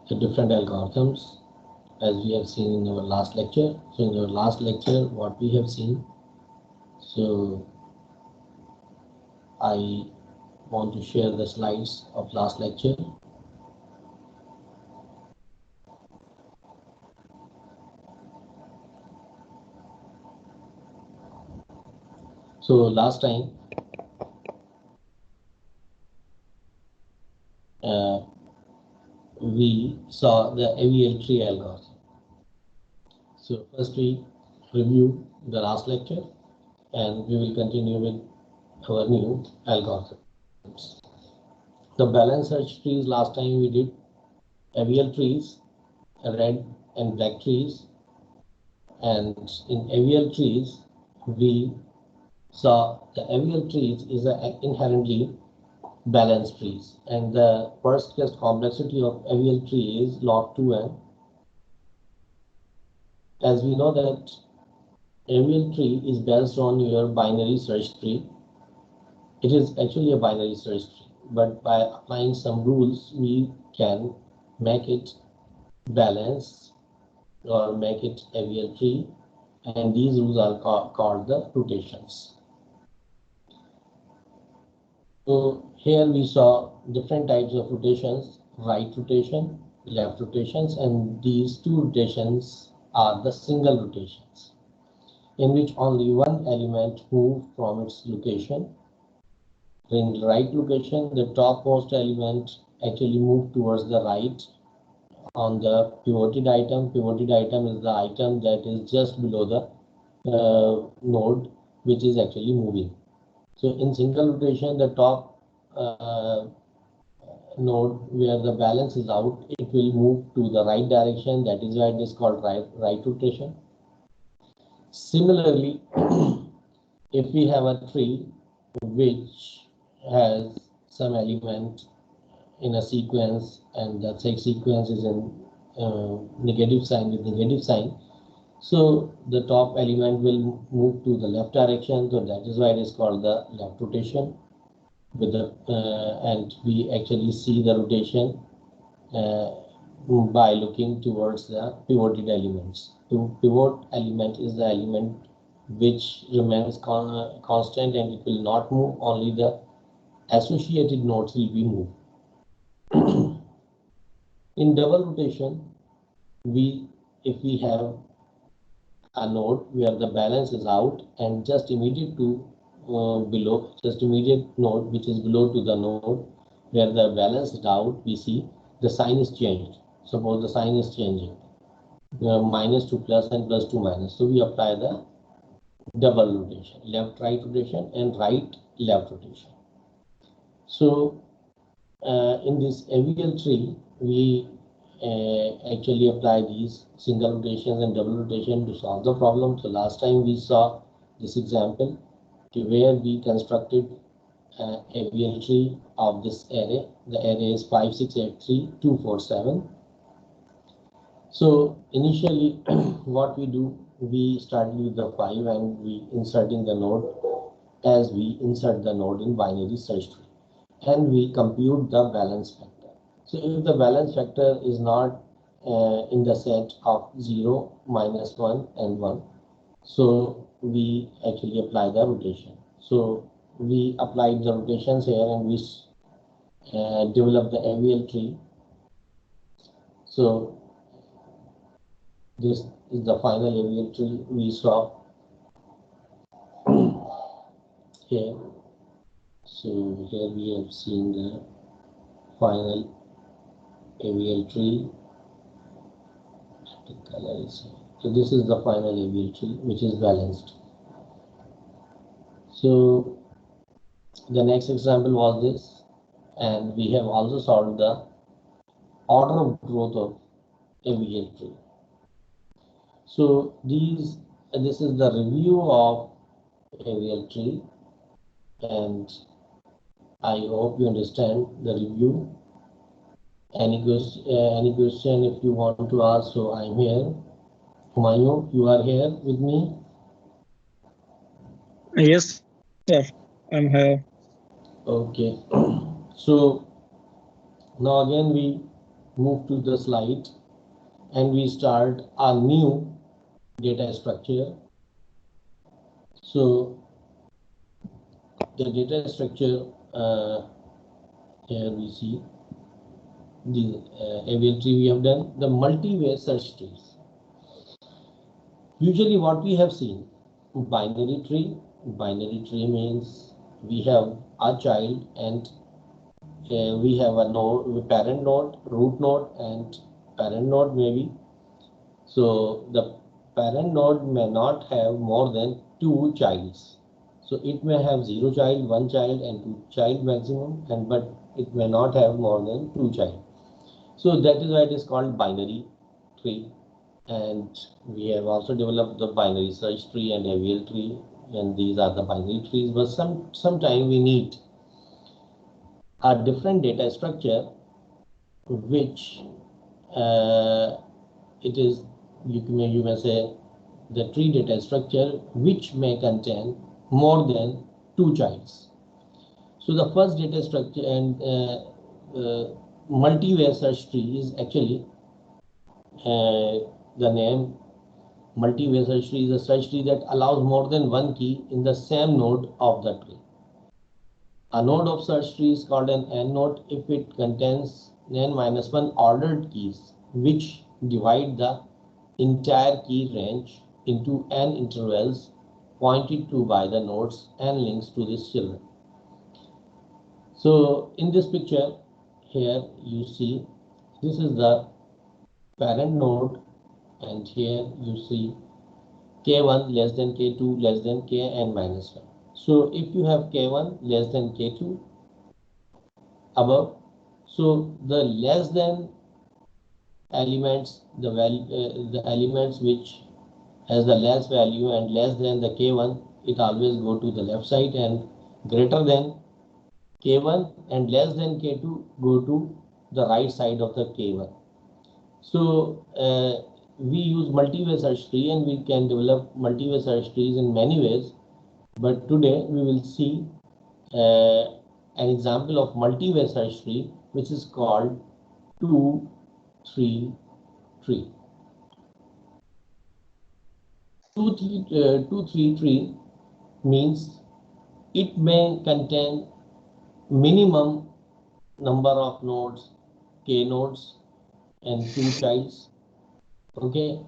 the different algorithms as we have seen in our last lecture. So in our last lecture, what we have seen, so I want to share the slides of last lecture. So last time we saw the AVL tree algorithm. So first we review the last lecture and we will continue with our new algorithms. The balanced search trees, last time we did AVL trees, red and black trees, and in AVL trees we saw the AVL trees is inherently balanced trees, and the first case complexity of AVL tree is log 2n. As we know that AVL tree is based on your binary search tree. It is actually a binary search tree, but by applying some rules, we can make it balanced or make it AVL tree, and these rules are called the rotations. So here we saw different types of rotations, right rotation, left rotations, and these two rotations are the single rotations, in which only one element moves from its location. In the right location, the topmost element actually moves towards the right on the pivoted item. Pivoted item is the item that is just below the node, which is actually moving. So in single rotation, the top node where the balance is out, it will move to the right direction. That is why it is called right rotation. Similarly, if we have a tree which has some element in a sequence and that sequence is in negative sign with negative sign, so the top element will move to the left direction. So that is why it is called the left rotation. With the and we actually see the rotation by looking towards the pivoted elements. The pivot element is the element which remains constant and it will not move, only the associated nodes will be moved. In double rotation, if we have a node where the balance is out and just immediate node which is below to the node where the balance is out, we see the sign is changed. Suppose the sign is changing, minus to plus and plus to minus. So we apply the double rotation, left right rotation and right left rotation. So in this AVL tree, we actually apply these single rotations and double rotation to solve the problem. So last time we saw this example where we constructed AVL tree of this array. The array is 5, 6, 8, 3, 2, 4, 7. So initially what we do, we start with the 5 and we insert in the node as we insert the node in binary search tree, and we compute the balance factor. So if the balance factor is not in the set of 0, -1 and 1, so we actually apply the rotation. So we applied the rotations here and we develop the AVL tree. So this is the final AVL tree we saw here. So here we have seen the final AVL tree. The color is here. So this is the final AVL tree which is balanced. So the next example was this, and we have also solved the order of growth of AVL tree. So this is the review of AVL tree, and I hope you understand the review. Any question if you want to ask, so I'm here. Humayun, you are here with me? Yes, sir. I'm here. Okay. So now again we move to the slide and we start a new data structure. So the data structure, here we see the AVL tree we have done, the multi-way search trees. Usually what we have seen, binary tree. Binary tree means we have a child and we have a node, parent node, root node and parent node maybe. So the parent node may not have more than 2 childs. So it may have 0 child, 1 child and 2 child maximum, and but it may not have more than 2 child. So that is why it is called binary tree. And we have also developed the binary search tree and AVL tree, and these are the binary trees. But sometime we need a different data structure, which it is you may say the tree data structure which may contain more than 2 childs. So the first data structure and multi-way search tree is actually the name multi-way search tree is a search tree that allows more than one key in the same node of the tree. A node of search tree is called an N node if it contains n-1 ordered keys which divide the entire key range into n intervals pointed to by the nodes and links to these children. So in this picture here you see this is the parent node, and here you see k1 less than k2 less than kn minus 1. So if you have k1 less than k2 above, so the less than elements, the value, the elements which has the less value and less than the k1, it always go to the left side, and greater than k1 and less than k2 go to the right side of the k1. So we use multi-way search tree, and we can develop multi-way search trees in many ways. But today we will see an example of multi-way search tree, which is called 2-3 tree. 2-3 tree means it may contain minimum number of nodes, k nodes and 2 childs. Okay,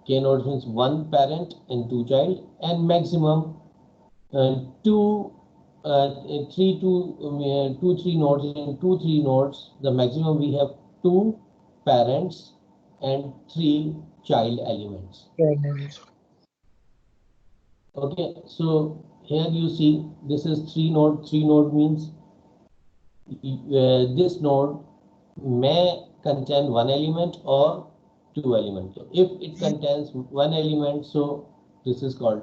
k nodes means 1 parent and 2 child, and maximum 2 3 nodes. In 2-3 nodes, the maximum we have 2 parents and 3 child elements. Okay, so here you see this is 3 node. 3 node means this node may contain 1 element or 2 elements. If it contains 1 element, so this is called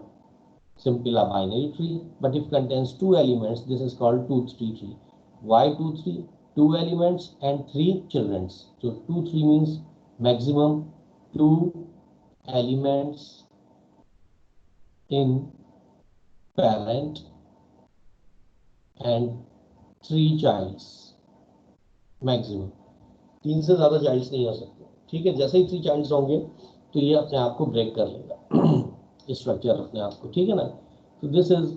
simply a binary tree. But if contains 2 elements, this is called 2-3 tree. Why 2-3? 2 elements and 3 children. So 2-3 means maximum 2 elements in parent and 3 childs maximum. 3 से ज़्यादा child's नहीं हो सकते. ठीक है, जैसे ही 3 child's होंगे तो ये अपने आप को ब्रेक कर लेगा स्ट्रक्चर अपने आप को. ठीक है ना. So this is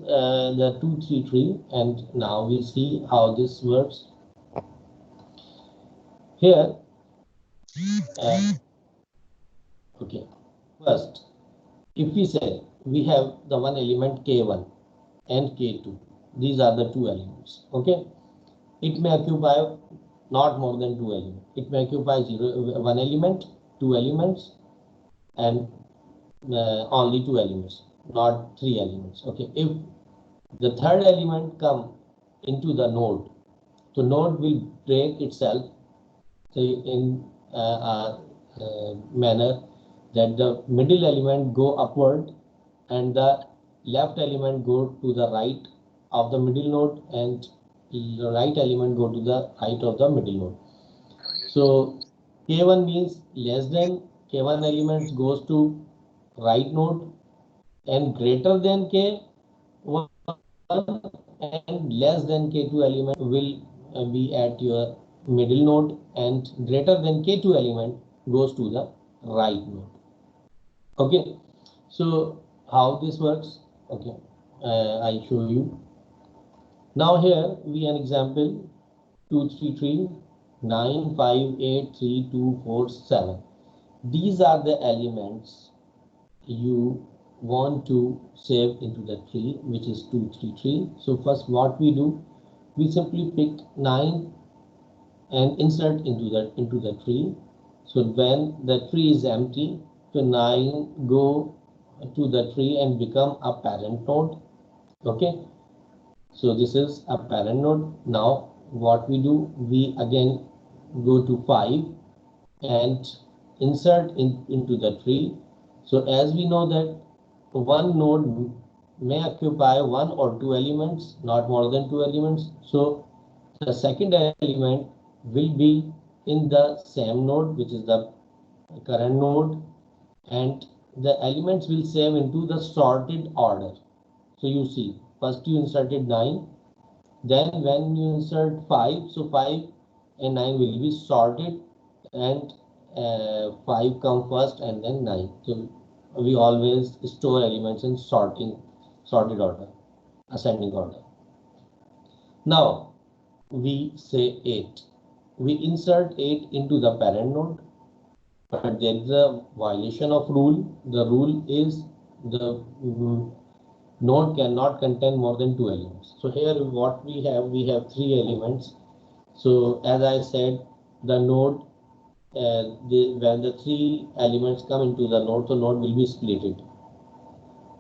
the 2-3 tree, and now we see how this works. Here, okay, first, if we say we have the one element k1 and k2, these are the 2 elements. Okay, it may occupy not more than 2 elements. It may occupy 1 element, 2 elements, and only 2 elements, not 3 elements. Okay, if the third element come into the node, so node will break itself in a manner that the middle element go upward and the left element go to the right of the middle node, and the right element go to the right of the middle node. So k1 means less than k1 elements goes to right node, and greater than k1 and less than k2 element will be at your middle node, and greater than K2 element goes to the right node. Okay, so how this works? Okay, I show you. Now here we an example 2, 3, 3, 9, 5, 8, 3, 2, 4, 7. These are the elements you want to save into the tree, which is 2, 3, 3. So first what we do, we simply pick 9 and insert into the tree. So when the tree is empty, so 9 go to the tree and become a parent node. Okay, so this is a parent node. Now what we do, we again go to 5 and insert into the tree. So as we know that one node may occupy one or two elements, not more than two elements. So the second element will be in the same node, which is the current node, and the elements will save into the sorted order. So you see, first you inserted 9, then when you insert 5, so 5 and 9 will be sorted, and 5 come first and then 9. So we always store elements in sorted order, ascending order. Now we say 8. We insert 8 into the parent node, but there is a violation of rule. The rule is the node cannot contain more than 2 elements. So here what we have 3 elements. So as I said, the node when the 3 elements come into the node, so node will be splitted.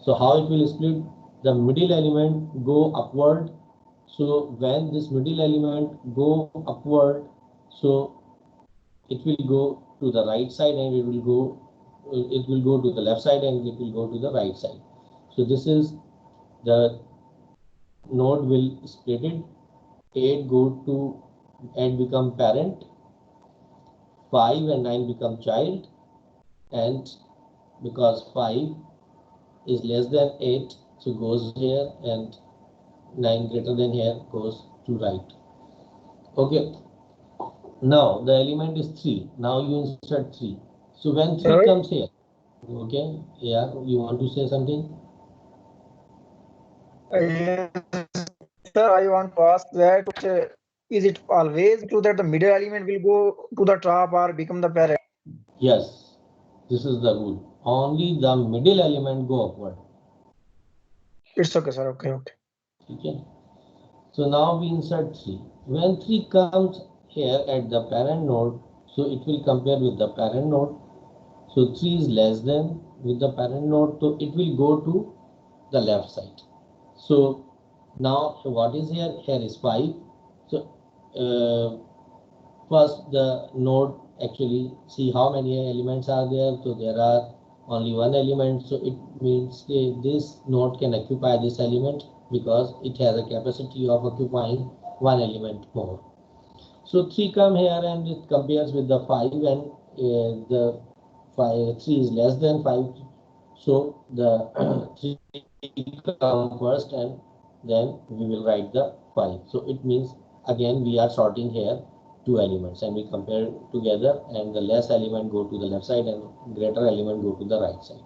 So how it will split? The middle element go upward. So when this middle element go upward, so it will go to the right side and it will go to the left side and it will go to the right side. So this is the node will split it. 8 go to 8 become parent, 5 and 9 become child, and because 5 is less than 8, so goes here, and 9 greater than here goes to right. Okay, now the element is 3. Now you insert 3. So when 3 Sorry? comes here, okay, yeah, you want to say something? Yes, sir, I want to ask that is it always true that the middle element will go to the top or become the parent? Yes, this is the rule. Only the middle element go upward. It's okay, sir. Okay, okay. Okay. So now we insert 3. When 3 comes here at the parent node, so it will compare with the parent node. So 3 is less than with the parent node, so it will go to the left side. So now what is here? Here is 5. So first the node actually see how many elements are there. So there are only one element. So it means this node can occupy this element because it has a capacity of occupying one element more. So 3 come here and it compares with the 5, and the 3 is less than 5. So the 3 come first and then we will write the 5. So it means again we are sorting here 2 elements and we compare together, and the less element go to the left side and greater element go to the right side.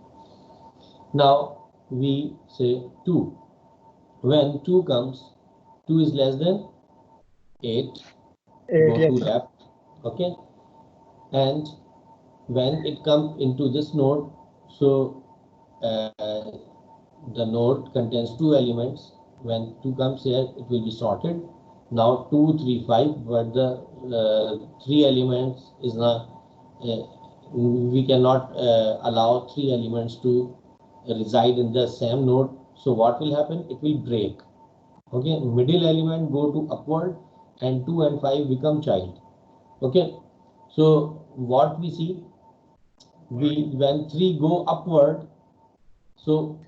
Now we say 2. When 2 comes, 2 is less than 8, go to Yes, sir. left. Okay, and when it comes into this node, so the node contains 2 elements. When 2 comes here, it will be sorted. Now 2, 3, 5, but the 3 elements is not, we cannot allow 3 elements to reside in the same node. So what will happen? It will break. Okay, middle element go to upward and 2 and 5 become child. Okay, so what we see, when 3 go upward, so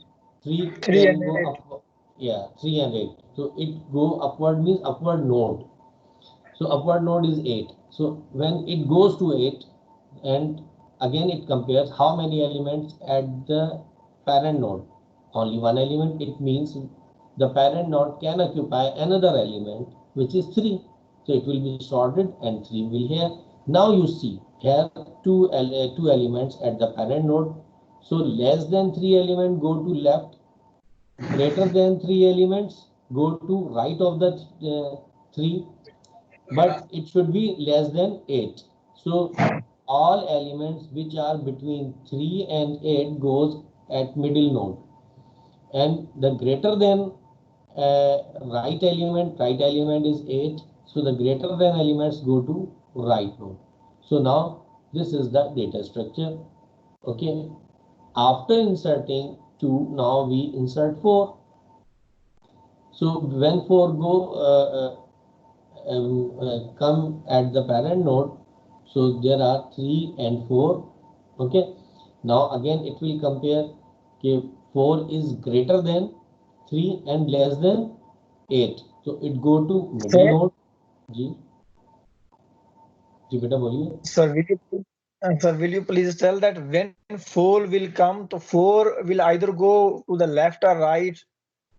3 Three can and go eight. up, yeah, 3 and 8. So it go upward means upward node. So upward node is 8. So when it goes to 8, and again it compares how many elements at the parent node. Only one element. It means the parent node can occupy another element, which is 3. So it will be sorted and 3 will here. Now you see here two elements at the parent node. So less than 3 elements go to left, greater than 3 elements go to right of the 3, but it should be less than 8. So all elements which are between 3 and 8 goes at middle node, and the greater than right element is 8, so the greater than elements go to right node. So now this is the data structure. Okay, after inserting 2, now we insert 4. So when 4 go come at the parent node, so there are 3 and 4. Okay, now again it will compare. Okay, 4 is greater than 3 and less than 8, so it go to middle node. जी जी बेटा बोलिए. Sir, will you please tell that when 4 will come, to 4 will either go to the left or right,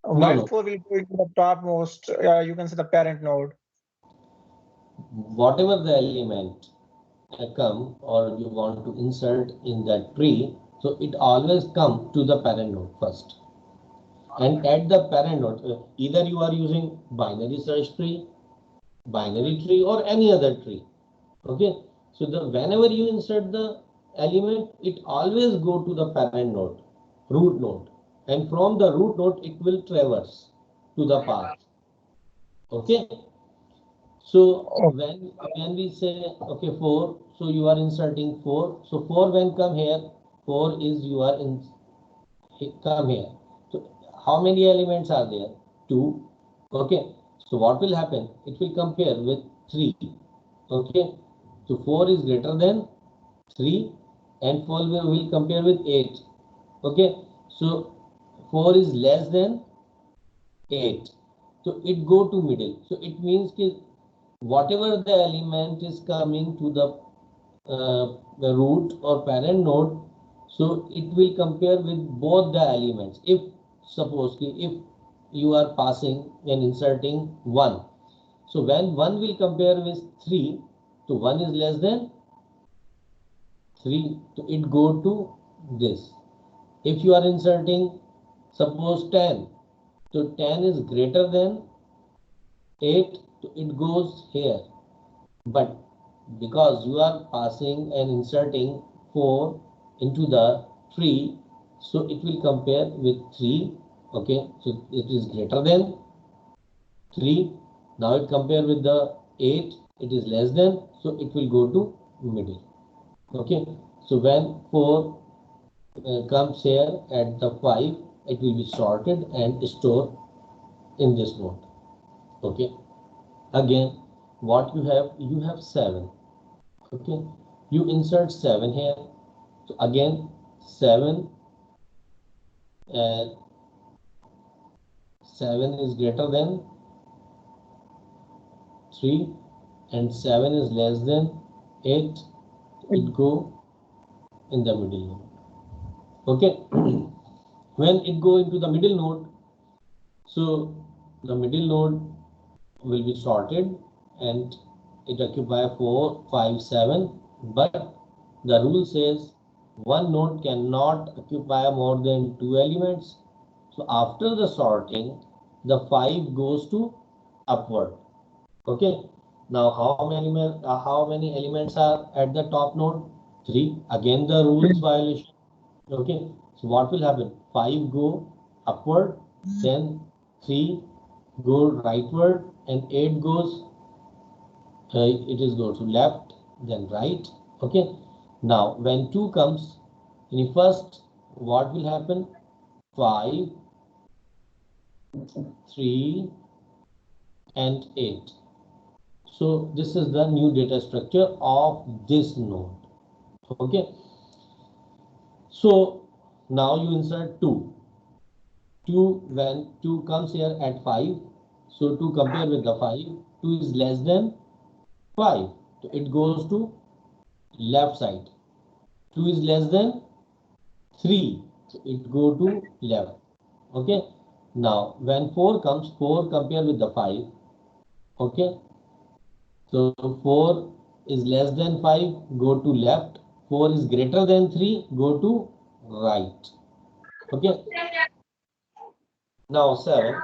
while No. 4 will go into the topmost, you can say the parent node. Whatever the element come or you want to insert in that tree, so it always come to the parent node first. And at the parent node, either you are using binary search tree, binary tree, or any other tree. Okay, so whenever you insert the element, it always go to the parent node, root node, and from the root node it will traverse to the path. Okay, so when we say okay 4, so you are inserting 4. So 4 when come here, 4 is you are in come here. So how many elements are there? 2. Okay, so what will happen? It will compare with 3. Okay, so 4 is greater than 3 and 4 will compare with 8. Okay, so 4 is less than 8, so it go to middle. So it means that whatever the element is coming to the root or parent node, so it will compare with both the elements. If suppose if you are passing and inserting 1, so when 1 will compare with 3, so 1 is less than 3, so it go to this. If you are inserting suppose 10, so 10 is greater than 8, so it goes here. But because you are passing and inserting 4 into the tree, so it will compare with 3. Okay, so it is greater than 3. Now it compare with the 8, it is less than, so it will go to middle. Okay, so when 4 comes here at the 5, it will be sorted and stored in this node. Okay, again what you have 7. Okay, you insert 7 here, so again 7 7 is greater than 3 and 7 is less than 8, it go in the middle node. Okay, when it go into the middle node, so the middle node will be sorted and it occupy 4, 5, 7, but the rule says one node cannot occupy more than 2 elements. So after the sorting, the 5 goes to upward. Okay, now how many elements are at the top node? 3. Again the rules violation. Okay, so what will happen? 5 go upward, then 3 go rightward, and 8 goes it is go to left, then right. Okay, now when 2 comes in first, what will happen? 5, 3 and 8. So this is the new data structure of this node. Okay, so now you insert 2. 2, when 2 comes here at 5, so to compare with the 5, 2 is less than 5, so it goes to left side. 2 is less than 3, so it go to left. Okay, now when 4 comes, 4 compare with the 5. Okay, So 4 is less than 5, go to left. 4 is greater than 3, go to right. Okay. Now 7.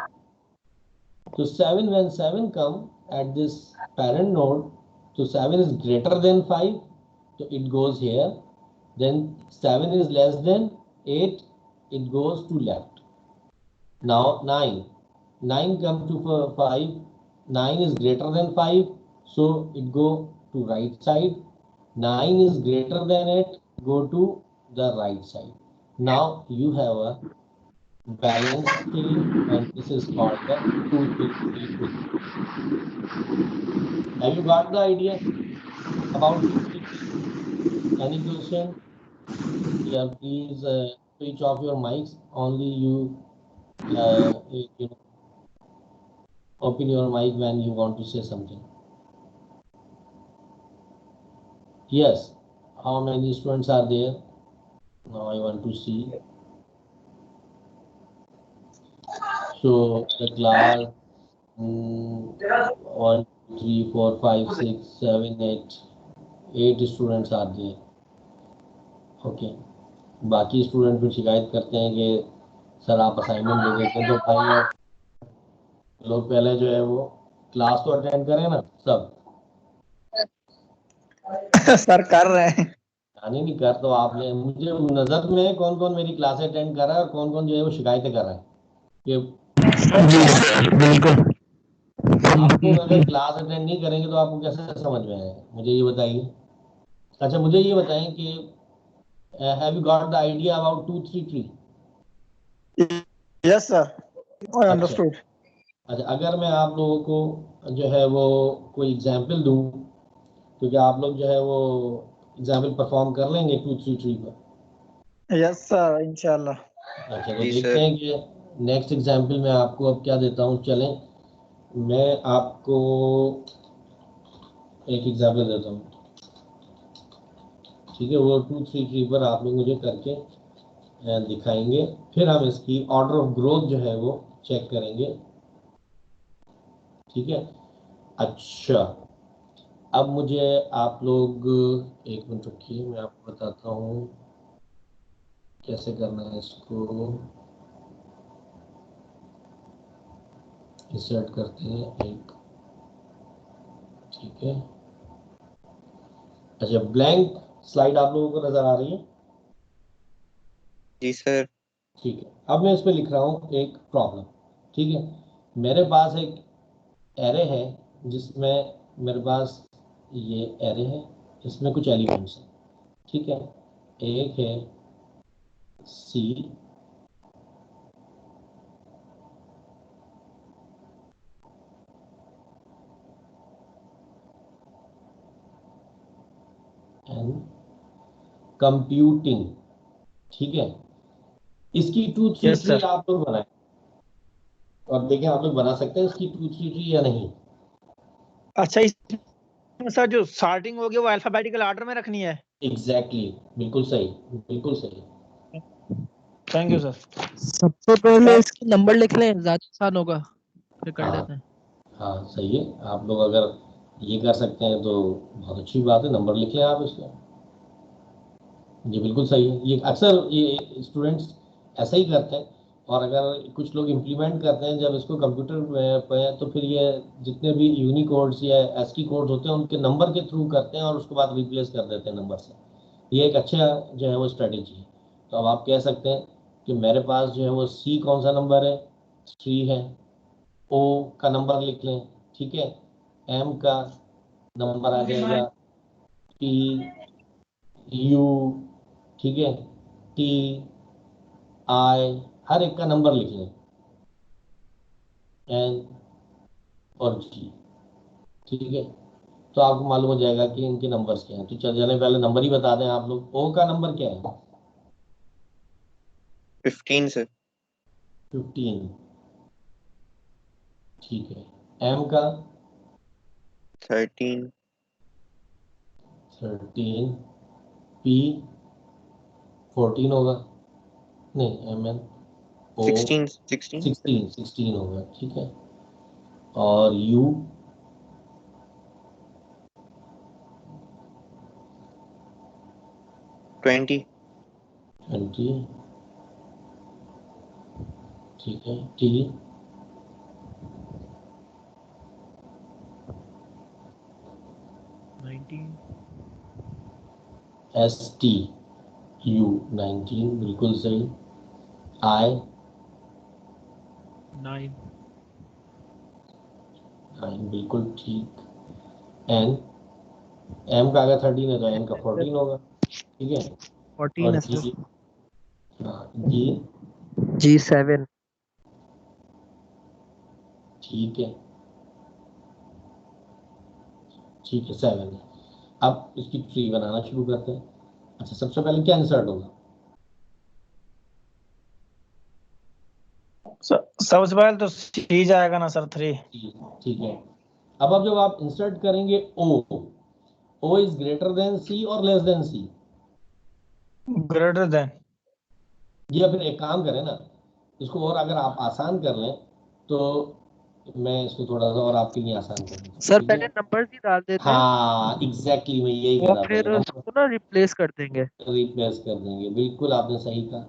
So 7, when 7 come at this parent node, so 7 is greater than 5, so it goes here. Then 7 is less than 8, it goes to left. Now 9. 9 come to 5. 9 is greater than 5, so it go to right side. 9 is greater than 8, go to the right side. Now you have a balanced scale, and this is called the 2 3 3 3. Have you got the idea about 2 3 3? Any question? Yeah, please switch off your mics. Only you you know, open your mic when you want to say something. Yes. How many students are there? Now I want to see. So the class 1, 2, 3, 4, 5, 6, 7, 8 students are there. Okay. बाकी student फिर शिकायत करते हैं कि sir आप assignment दे देते हैं, तो भाई आप लोग पहले जो है वो क्लास तो अटेंड करें ना सब। सर कर रहे हैं। नहीं कर, तो आपने मुझे नजर में कौन कौन मेरी क्लास अटेंड कर रहा है और कौन कौन जो है वो शिकायतें कर रहा है कि बिल्कुल। आप लोग अगर क्लास अटेंड नहीं करेंगे तो आपको कैसे समझ में आएगा, मुझे ये बताइए। अच्छा मुझे ये बताएं कि have you got the idea about 2 3 3? Yes sir, I understood. अच्छा अगर मैं आप लोगों को जो है वो कोई एग्जाम्पल दूं तो क्या आप लोग जो है वो एग्जाम्पल परफॉर्म कर लेंगे 2 3 3 पर? यस सर, इंशाल्लाह। अच्छा तो देखते हैं कि नेक्स्ट एग्जाम्पल में आपको अब क्या देता हूँ। चलें मैं आपको एक एग्जाम्पल देता हूँ, ठीक है। वो 2 3 3 पर आप लोग मुझे करके दिखाएंगे, फिर हम इसकी ऑर्डर ऑफ ग्रोथ जो है वो चेक करेंगे, ठीक है। अच्छा अब मुझे आप लोग एक मिनट रुकिए, मैं आपको बताता हूँ कैसे करना है इसको। इंसर्ट करते हैं एक, ठीक है। अच्छा ब्लैंक स्लाइड आप लोगों को नजर आ रही है? जी सर। ठीक है, अब मैं इसमें लिख रहा हूँ एक प्रॉब्लम, ठीक है। मेरे पास एक एरे है जिसमें मेरे पास ये एरे है, इसमें कुछ एलिमेंट्स हैं, ठीक है। एक है सी, एंड कंप्यूटिंग, ठीक है। इसकी 2 3 Yes, 3 sir. आप लोग बनाए और देखें आप लोग बना सकते हैं इसकी 2 3 3 या नहीं। अच्छा इसमें सर जो सॉर्टिंग होगी वो अल्फाबेटिकल ऑर्डर में रखनी है? एग्जैक्टली बिल्कुल सही, बिल्कुल सही। Thank you sir. सबसे पहले इसके नंबर लिख लें, ज्यादा आसान होगा, फिर कर लेते हैं। हाँ सही है, आप लोग अगर ये कर सकते हैं तो बहुत अच्छी बात है, नंबर लिख लें आप इसमें। ये बिल्कुल सही है, ये अक्सर ये स्टूडेंट्स ऐसा ही करते हैं। और अगर कुछ लोग इम्प्लीमेंट करते हैं जब इसको कंप्यूटर पे, तो फिर ये जितने भी यूनिकोड्स या एस्की कोड्स होते हैं उनके नंबर के थ्रू करते हैं और उसके बाद रिप्लेस कर देते हैं नंबर से। ये एक अच्छा जो है वो स्ट्रेटेजी है। तो अब आप कह सकते हैं कि मेरे पास जो है वो सी कौन सा नंबर है, 3 है। ओ का नंबर लिख लें, ठीक है। एम का नंबर आ जाएगा, पी, यू, ठीक है, टी, आई, हर एक का नंबर लिख लें, एन और जी, ठीक है। तो आपको मालूम हो जाएगा कि इनके नंबर्स क्या हैं। तो चल जाने पहले नंबर ही बता दें आप लोग। ओ का नंबर क्या है? 15 सर। 15, ठीक है। एम का 13। 13, पी 14 होगा, नहीं एम एन ओ 16 16 होगा, ठीक है। और यू 20. 20, ठीक है। टी 19, एस टी यू 19, बिल्कुल सही। आई 9, 9, बिल्कुल ठीक। एन, एम का अगर 13 है तो एन का 14 होगा, ठीक है। 14 और है जी, सर। जी जी 7, ठीक है, ठीक है 7 है। अब इसकी ट्री बनाना शुरू करते हैं। अच्छा, सबसे पहले क्या इंसर्ट होगा? सबसे पहले तो सी जाएगा ना सर, 3। ठीक है। अब जब आप इंसर्ट करेंगे ओ इज ग्रेटर देन सी और लेस देन सी, ग्रेटर देन। या फिर एक काम करें ना, इसको और अगर आप आसान कर लें तो मैं इसको थोड़ा सा और आपके लिए आसान कर दूँ, सर ठीक पहले है। नंबर्स ही डाल देते हैं, हाँ एग्जैक्टली, मैं यही कह वो रहा था, फिर ये उसको ना रिप्लेस कर देंगे। रिप्लेस कर देंगे, बिल्कुल आपने सही कहा।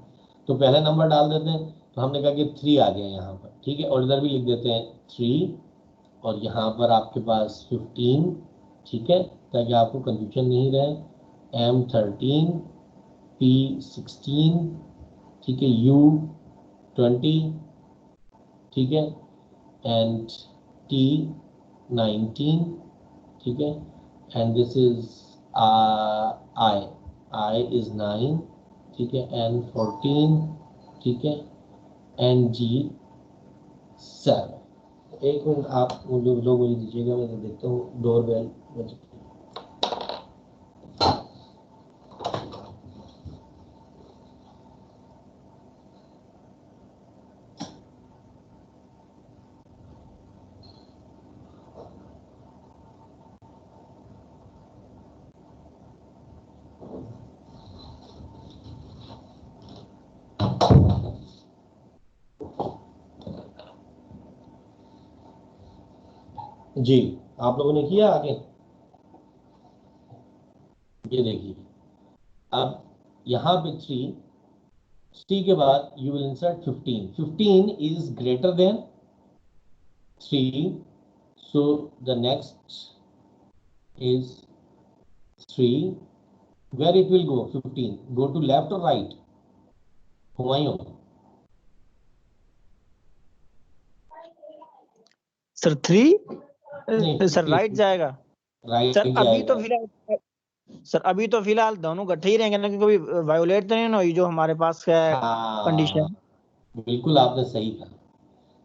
तो पहले नंबर डाल देते हैं, तो हमने कहा कि 3 आ गया यहाँ पर, ठीक है। और इधर भी लिख देते हैं 3, और यहाँ पर आपके पास 15, ठीक है, ताकि आपको कंफ्यूजन नहीं रहे। एम 13, पी 16, ठीक है, यू 20, ठीक है, एंड टी 19, ठीक है, and this is I, I is 9, ठीक है, एन 14, ठीक है, एन जी 7। एक मिनट आप लोग मुझे दीजिएगा, मैं तो देखता हूँ डोर बेल बज। जी, आप लोगों ने किया आगे? ये देखिए, अब यहाँ पे 3 के बाद you will insert 15। 15 is greater then 3, so the next is 3. Where it will go? 15 go to left or right? Humayun? Sir 3, नहीं, सर राइट जाएगा। राइट सर अभी तो जाएगा। फिलहाल, सर अभी तो फिलहाल दोनों इकट्ठे ही रहेंगे ना, क्योंकि कभी वायोलेट तो नहीं ना हुई जो हमारे पास है हाँ कंडीशन। बिल्कुल आपने सही कहा,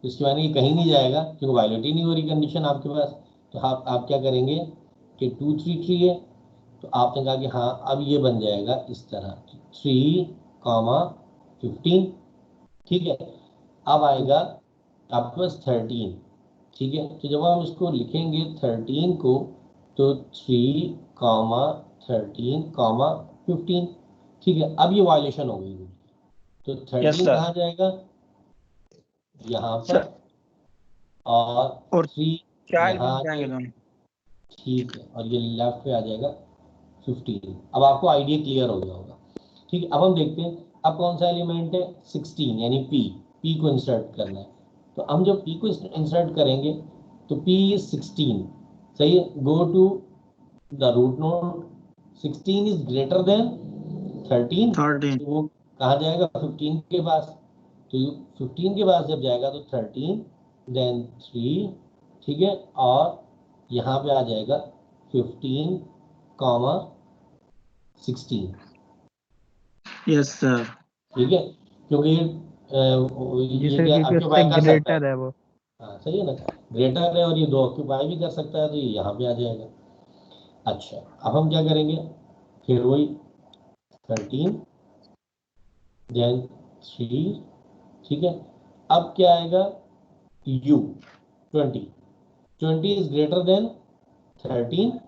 इसके मायने ये कहीं नहीं जाएगा क्योंकि वायलेट ही नहीं हो रही कंडीशन आपके पास। तो आप क्या करेंगे कि 2 3 3 है, तो आपने कहा कि हाँ अब ये बन जाएगा इस तरह 3, 15, ठीक है। अब आएगा आपके पास 13, ठीक है। तो जब हम इसको लिखेंगे 13 को, तो 3, 13, 15, ठीक है। अब ये वायलेशन हो गई, तो यस 13 सर। कहाँ जाएगा? यहाँ पर, सर और और 3 चाइल्ड यहाँ बन आ जाएंगे जाएगा, दोनों। ठीक है। और ये लेफ्ट पे आ जाएगा 15। अब आपको आइडिया क्लियर हो गया होगा, ठीक है। अब हम देखते हैं अब कौन सा एलिमेंट है 16, यानी पी को इंसर्ट करना है। तो हम जब पी को इंसर्ट करेंगे तो पी इज 16, सही है। Go to the root node, 16 is greater than 13, 13। तो वो कहाँ जाएगा? 15 के पास। तो 15 के पास जब जाएगा तो 13, देन 3, ठीक है, और यहाँ पे आ जाएगा 15, 16, यस सर। ठीक है। क्योंकि जी ये सर, क्या क्योंकि उससे ऑक्यूपाई कर सकता है, ग्रेटर है वो। हाँ सही है ना, ग्रेटर है और ये 2 ऑक्यूपाई भी कर सकता है, तो ये यहाँ पे आ जाएगा। अच्छा, अब हम क्या करेंगे, फिर वही 13, देन 3, ठीक है। अब क्या आएगा? यू 20, 20 इज ग्रेटर देन 13,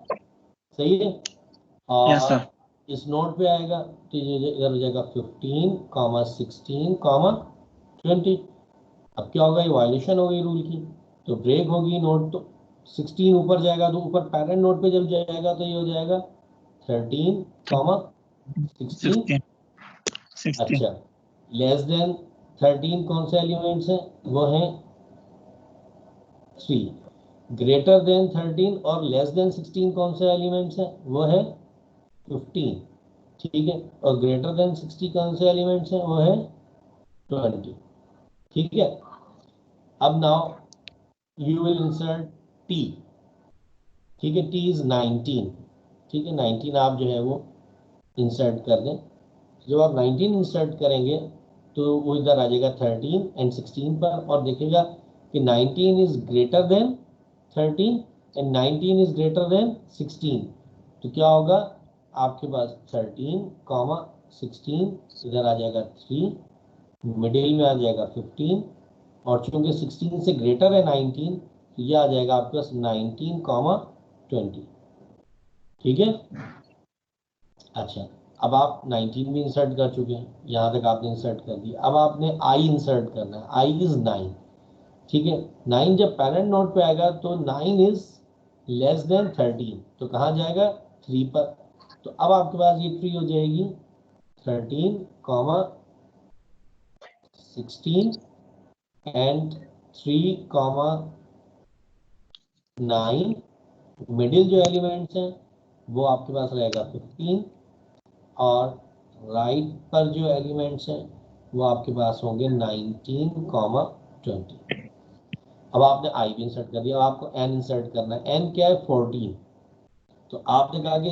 सही है। Yes sir. और इस नोट पे आएगा तो ये इधर हो जाएगा 15, 16, 20। अब क्या होगा? ये वायलेशन हो गई रूल की, तो ब्रेक होगी नोट। तो 16 ऊपर जाएगा, तो ऊपर पेरेंट नोट पे जब जाएगा तो ये हो जाएगा 13, 16। 16 अच्छा, लेस देन 13 कौन से एलिमेंट्स हैं? वो हैं 3। ग्रेटर देन 13 और लेस देन 16 कौन से एलिमेंट्स हैं? वो है 15। ठीक है, और ग्रेटर देन 60 कौन से एलिमेंट्स हैं? वो है 20। ठीक है, अब now you will insert t। ठीक है, t इज 19। ठीक है, 19 आप जो है वो इंसर्ट कर दें। जब आप 19 इंसर्ट करेंगे तो वो इधर आ जाएगा 13 एंड 16 पर, और देखेगा कि 19 is greater than 13 and 19 is greater then 16। तो क्या होगा आपके पास 13 कॉमा 16, इधर आ जाएगा 3, मिडिल में आ जाएगा 15, और चूंकि 16 से ग्रेटर है 19 तो ये आ जाएगा आपके पास 19 कॉमा 20। ठीक है, अच्छा, अब आप 19 भी इंसर्ट कर चुके हैं, यहाँ तक आपने इंसर्ट कर दिया। अब आपने i इंसर्ट करना है, i इज 9। ठीक है, 9 जब पेरेंट नोड पे आएगा तो 9 इज लेस देन 13, तो कहाँ जाएगा? 3 पर। तो अब आपके पास ये ट्री हो जाएगी 13 कॉमा 16 एंड 3 कॉमा 9। मिडिल जो एलिमेंट्स हैं वो आपके पास रहेगा 15, और राइट पर जो एलिमेंट्स हैं वो आपके पास होंगे 19 कॉमा 20। अब आपने आई भी इंसर्ट कर दिया, अब आपको एन इंसर्ट करना है। एन क्या है? 14। तो आपने कहा कि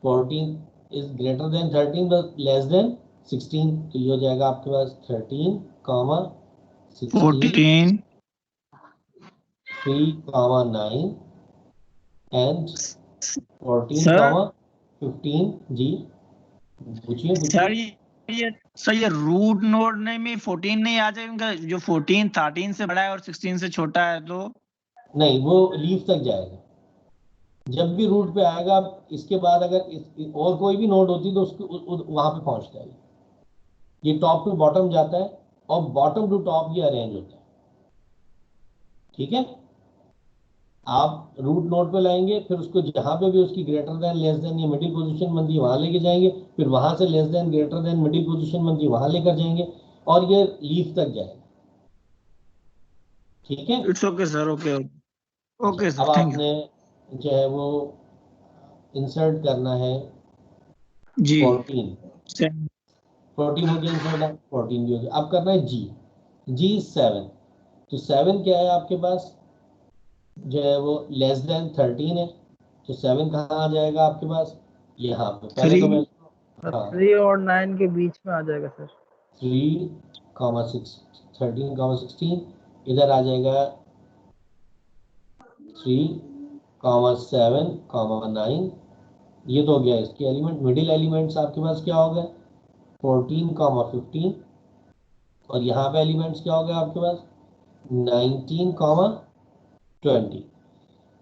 14 is greater than 13 but less than 16, तो ये हो जाएगा आपके पास 13 comma 16 14 3 comma 9 and 14 sir comma 15। जी पूछिए सर पूछिए। ये सर ये रूट नोड ने में 14 नहीं आ जाएगा? जो 14 13 से बड़ा है और 16 से छोटा है तो नहीं, वो लीफ तक जाएगा। जब भी रूट पे आएगा, इसके बाद अगर और कोई भी नोड होती तो उसको वहां पे पहुंचता है। ये टॉप टू बॉटम जाता है और बॉटम टू टॉप ये अरेंज होता है। ठीक है, आप रूट नोड पे लाएंगे, फिर उसको जहां पे भी उसकी ग्रेटर देन लेस देन या मिडिल पोजीशन बनती है वहां लेके जाएंगे, फिर वहां से less than greater than middle position बनती है वहां लेकर जाएंगे, और ये लीफ तक जाएगा। ठीक है, it's okay sir, okay okay अच्छा, सर, अब थैंक यू आपने जो है वो इंसर्ट करना है जी 14। सर। 14 हो गया इंसर्ट, 14 भी हो गया। अब करना है जी। जी 7। तो 7 क्या है आपके पास? जो है वो लेस देन 13 है, तो 7 कहाँ आ जाएगा आपके पास? यहाँ पे पहले 3 तो मैं, हाँ, 3 और 9 के बीच में आ जाएगा सर। 3 कॉमा 6 13 कॉमा 16, इधर आ जाएगा 3 कॉमा 7 कॉमा 9। ये तो हो गया इसके एलिमेंट। मिडिल एलिमेंट्स आपके पास क्या हो गए? 14 कॉमा 15, और यहाँ पे एलिमेंट्स क्या हो गए आपके पास? 19 कॉमा 20।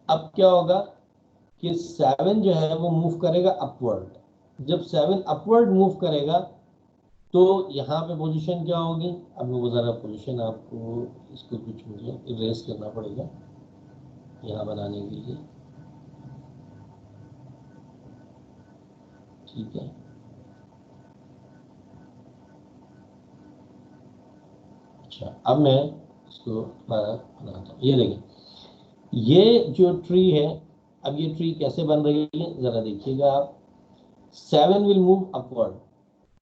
अब क्या होगा कि 7 जो है वो मूव करेगा अपवर्ड। जब 7 अपवर्ड मूव करेगा तो यहाँ पे पोजीशन क्या होगी? अब वो ज़रा पोजीशन आपको इसको कुछ मुझे इरेज करना पड़ेगा यहाँ बनाने के लिए। ठीक है, अच्छा, अब मैं इसको दोबारा बनाता हूँ। ये देखिए, ये जो ट्री है, अब ये ट्री कैसे बन रही है ज़रा देखिएगा आप। 7 विल मूव अपवर्ड,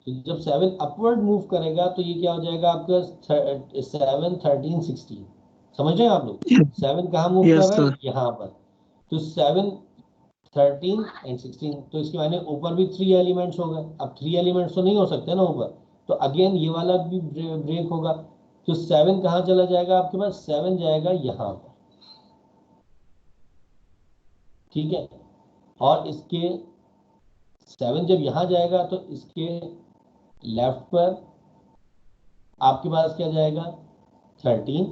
तो जब 7 अपवर्ड मूव करेगा तो ये क्या हो जाएगा आपका? 7 13 16। समझ रहे हैं आप लोग? 7 कहाँ मूव कर यस रहा है? सर, यहाँ पर। तो 7 13 एंड 16, तो इसके माने ऊपर भी 3 एलिमेंट्स हो गए। अब 3 एलिमेंट्स तो नहीं हो सकते ना ऊपर, तो अगेन ये वाला भी ब्रेक होगा। तो 7 कहाँ चला जाएगा आपके पास? 7 जाएगा यहाँ पर। ठीक है, और इसके 7 जब यहाँ जाएगा तो इसके लेफ्ट पर आपके पास क्या जाएगा? 13।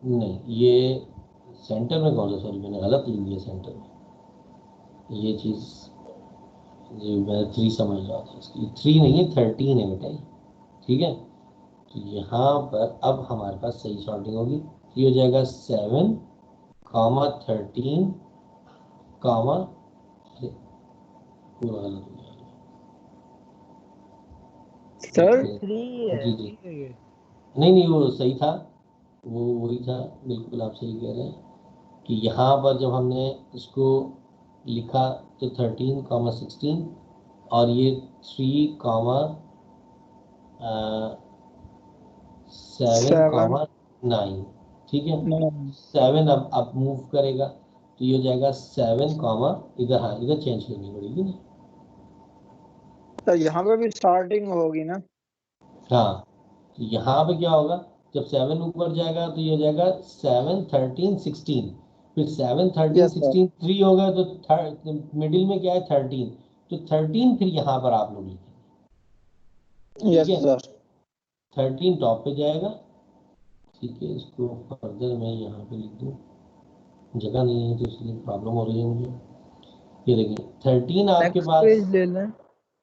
नहीं, ये सेंटर में कौन सा? सॉरी, मैंने गलत लिख दिया सेंटर में। ये चीज़ जी मैं 3 समझ रहा था, इसकी 3 नहीं है, 13 है बेटा। ठीक है, तो यहाँ पर अब हमारे पास सही सॉर्टिंग होगी। ये हो जाएगा 7 कॉमा 13 कॉमा पूरा गलत हो गया। सर जी जी नहीं वो सही था, वो वही था, बिल्कुल आप सही कह रहे हैं कि यहाँ पर जब हमने इसको लिखा तो 13 कॉमा 16 और ये 3 कॉमा 7 7 कॉमा 9, ठीक है। 7 अब मूव करेगा तो ये हो जाएगा 7 कॉमा इधर, हाँ इधर चेंज करनी पड़ेगी ना। सर यहाँ पे भी स्टार्टिंग होगी ना। हाँ तो यहाँ पे क्या होगा, जब 7 ऊपर जाएगा तो ये हो जाएगा 7 13 16, फिर 7 13 यस सर 16 3 होगा तो मिडिल में क्या है 13, तो 13 फिर यहाँ पर आप लोग लिखेंगे, यस ठीक है। सर 13 टॉप पे जाएगा, ठीक है। इसको फर्दर मैं यहाँ पे लिख दूँ, जगह नहीं है तो इसलिए प्रॉब्लम हो रही है मुझे। ये देखिए 13 आपके नेक्स्ट पास पेज ले लें।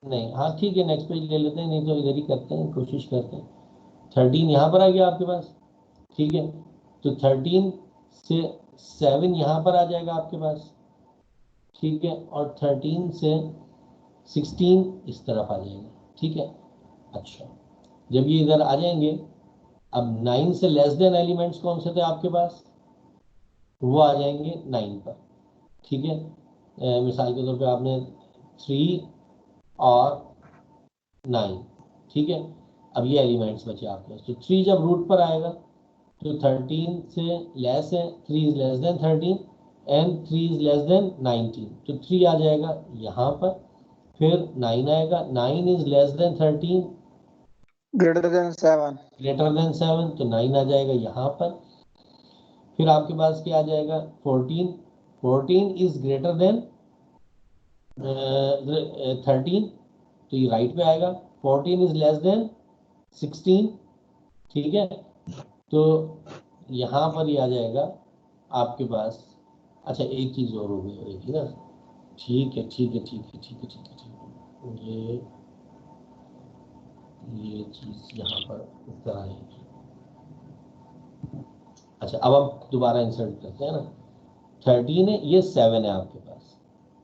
नहीं, हाँ ठीक है नेक्स्ट पेज ले लेते हैं, नहीं तो इधर ही करते हैं, कोशिश करते हैं। 13 यहाँ पर आ गया आपके पास, ठीक है। तो 13 से 7 यहाँ पर आ जाएगा आपके पास, ठीक है। और 13 से 16 इस तरफ आ जाएगा, ठीक है। अच्छा जब ये इधर आ जाएंगे, अब 9 से लेस देन एलिमेंट्स कौन से थे आपके पास, वो आ जाएंगे 9 पर, ठीक है। मिसाल के तौर पे आपने 3 और 9, ठीक है। अब ये एलिमेंट्स बचे आपके पास, तो 3 जब रूट पर आएगा तो 13 से लेस है, 3 is less than 13 and 3 is less then 19, तो 3 आ जाएगा यहाँ पर। फिर 9 आएगा, 9 is less than 13 greater than 7 greater than 7, तो 9 आ जाएगा यहाँ पर। फिर आपके पास क्या आ जाएगा 14, 14 इज ग्रेटर देन 13, तो ये राइट पे आएगा। 14 इज लेस देन 16, ठीक है। तो यहाँ पर ये आ जाएगा आपके पास। अच्छा एक चीज़ और हो गई रहेगी ना, ठीक है ठीक है ठीक है ठीक है ठीक है ठीक है, ये चीज़ यहाँ पर इस तरह आएगी। अच्छा अब हम दोबारा इंसर्ट करते हैं ना, 13 है, ये 7 है आपके पास,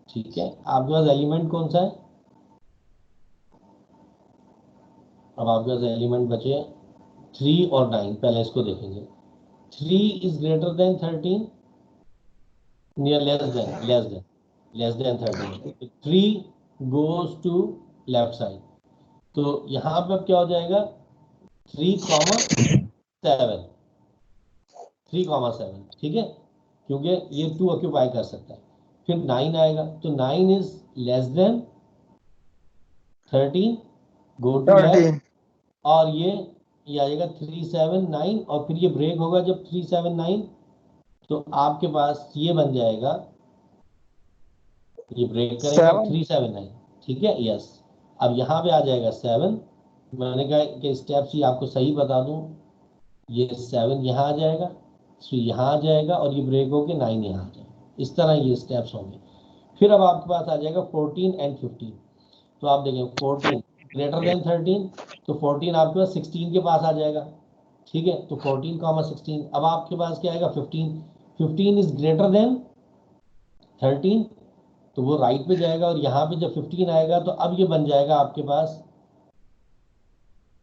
ठीक है। आपके पास एलिमेंट कौन सा है, अब आपके पास एलिमेंट बचे 3 और 9, पहले इसको देखेंगे। 3 is greater than 13 near less than 13, 3 goes to left side, तो यहाँ पे अब क्या हो जाएगा 3,7, 3,7, ठीक है, क्योंकि ये 2 ऑक्यूपाई कर सकता है। फिर 9 आएगा, तो 9 is less than 13, go to left, 13 और ये आ जाएगा 3 7 9, और फिर ये ब्रेक होगा जब 3 7 9, तो आपके पास ये बन जाएगा, ये ब्रेक करेगा 7 3 7 9, ठीक है। यस अब यहाँ पे आ जाएगा 7, मैंने कहा कि स्टेप्स ही आपको सही बता दूं, ये 7 यहाँ आ जाएगा, 3 यहाँ आ जाएगा, और ये ब्रेक होके 9 यहाँ आ जाएगा, इस तरह ये स्टेप्स होंगे। फिर अब आपके पास आ जाएगा 14 एंड 15, तो आप देखें 14 ग्रेटर देन 13, तो 14 आपके पास 16 के पास आ जाएगा, ठीक है। तो 14 कॉमा 16, अब आपके पास क्या आएगा 15, 15 इज ग्रेटर देन 13, तो वो राइट पे जाएगा, और यहाँ पे जब 15 आएगा तो अब ये बन जाएगा आपके पास,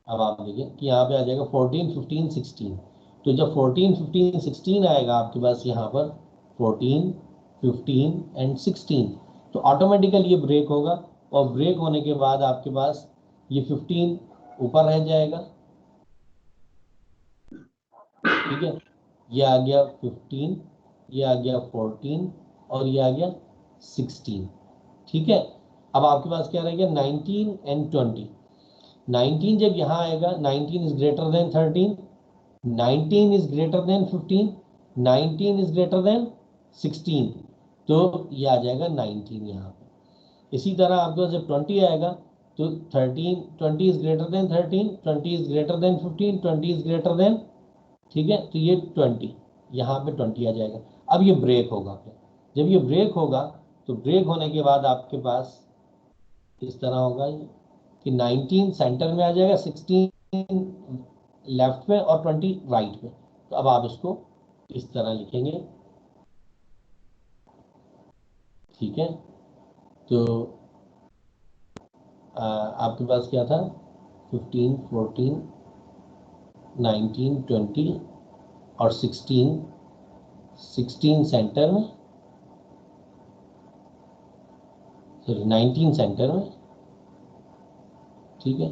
अब आप देखिए कि यहाँ पे आ जाएगा 14 15 16, तो जब 14 15 16 आएगा आपके पास यहाँ पर 14 15 एंड 16, तो ऑटोमेटिकली ये ब्रेक होगा, और ब्रेक होने के बाद आपके पास ये 15 ऊपर रह जाएगा, ठीक है। ये आ गया 15, ये आ गया 14, और ये आ गया 16, ठीक है। अब आपके पास क्या रह गया 19 एंड 20, 19 जब यहाँ आएगा 19 is greater than 13, 19 is greater then 15, 19 is greater then 16, तो ये आ जाएगा 19 यहाँ पे। इसी तरह आपके पास जब 20 आएगा तो 13 20 is greater than 13, 20 is greater then 15, 20 is greater then, ठीक है, तो ये 20 यहाँ पे 20 आ जाएगा। अब ये ब्रेक होगा, फिर जब ये ब्रेक होगा तो ब्रेक होने के बाद आपके पास इस तरह होगा कि 19 सेंटर में आ जाएगा, 16 लेफ्ट में और 20 राइट में, तो अब आप इसको इस तरह लिखेंगे ठीक है, तो आपके पास क्या था, 15, 14, 19, 20 और 16 सेंटर में, सॉरी 19 सेंटर में, ठीक है,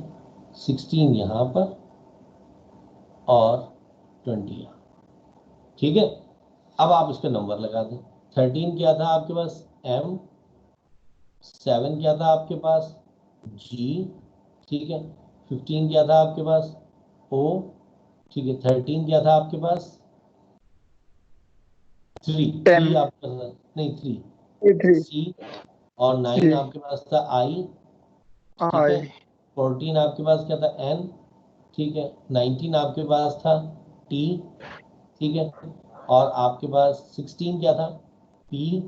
16 यहाँ पर और 20 यहाँ, ठीक है। अब आप इस पे नंबर लगा दें। 13 क्या था आपके पास, M, 7 क्या था आपके पास, G, ठीक है, 15 क्या था आपके पास, O, ठीक है, 13 क्या था आपके पास, 3 10 आपके पास नहीं 3 3 C, और 9 जी आपके पास था I, ठीक है, आई 14 आपके पास क्या था, N, ठीक है, 19 आपके पास था T, ठीक है, और आपके पास 16 क्या था, P,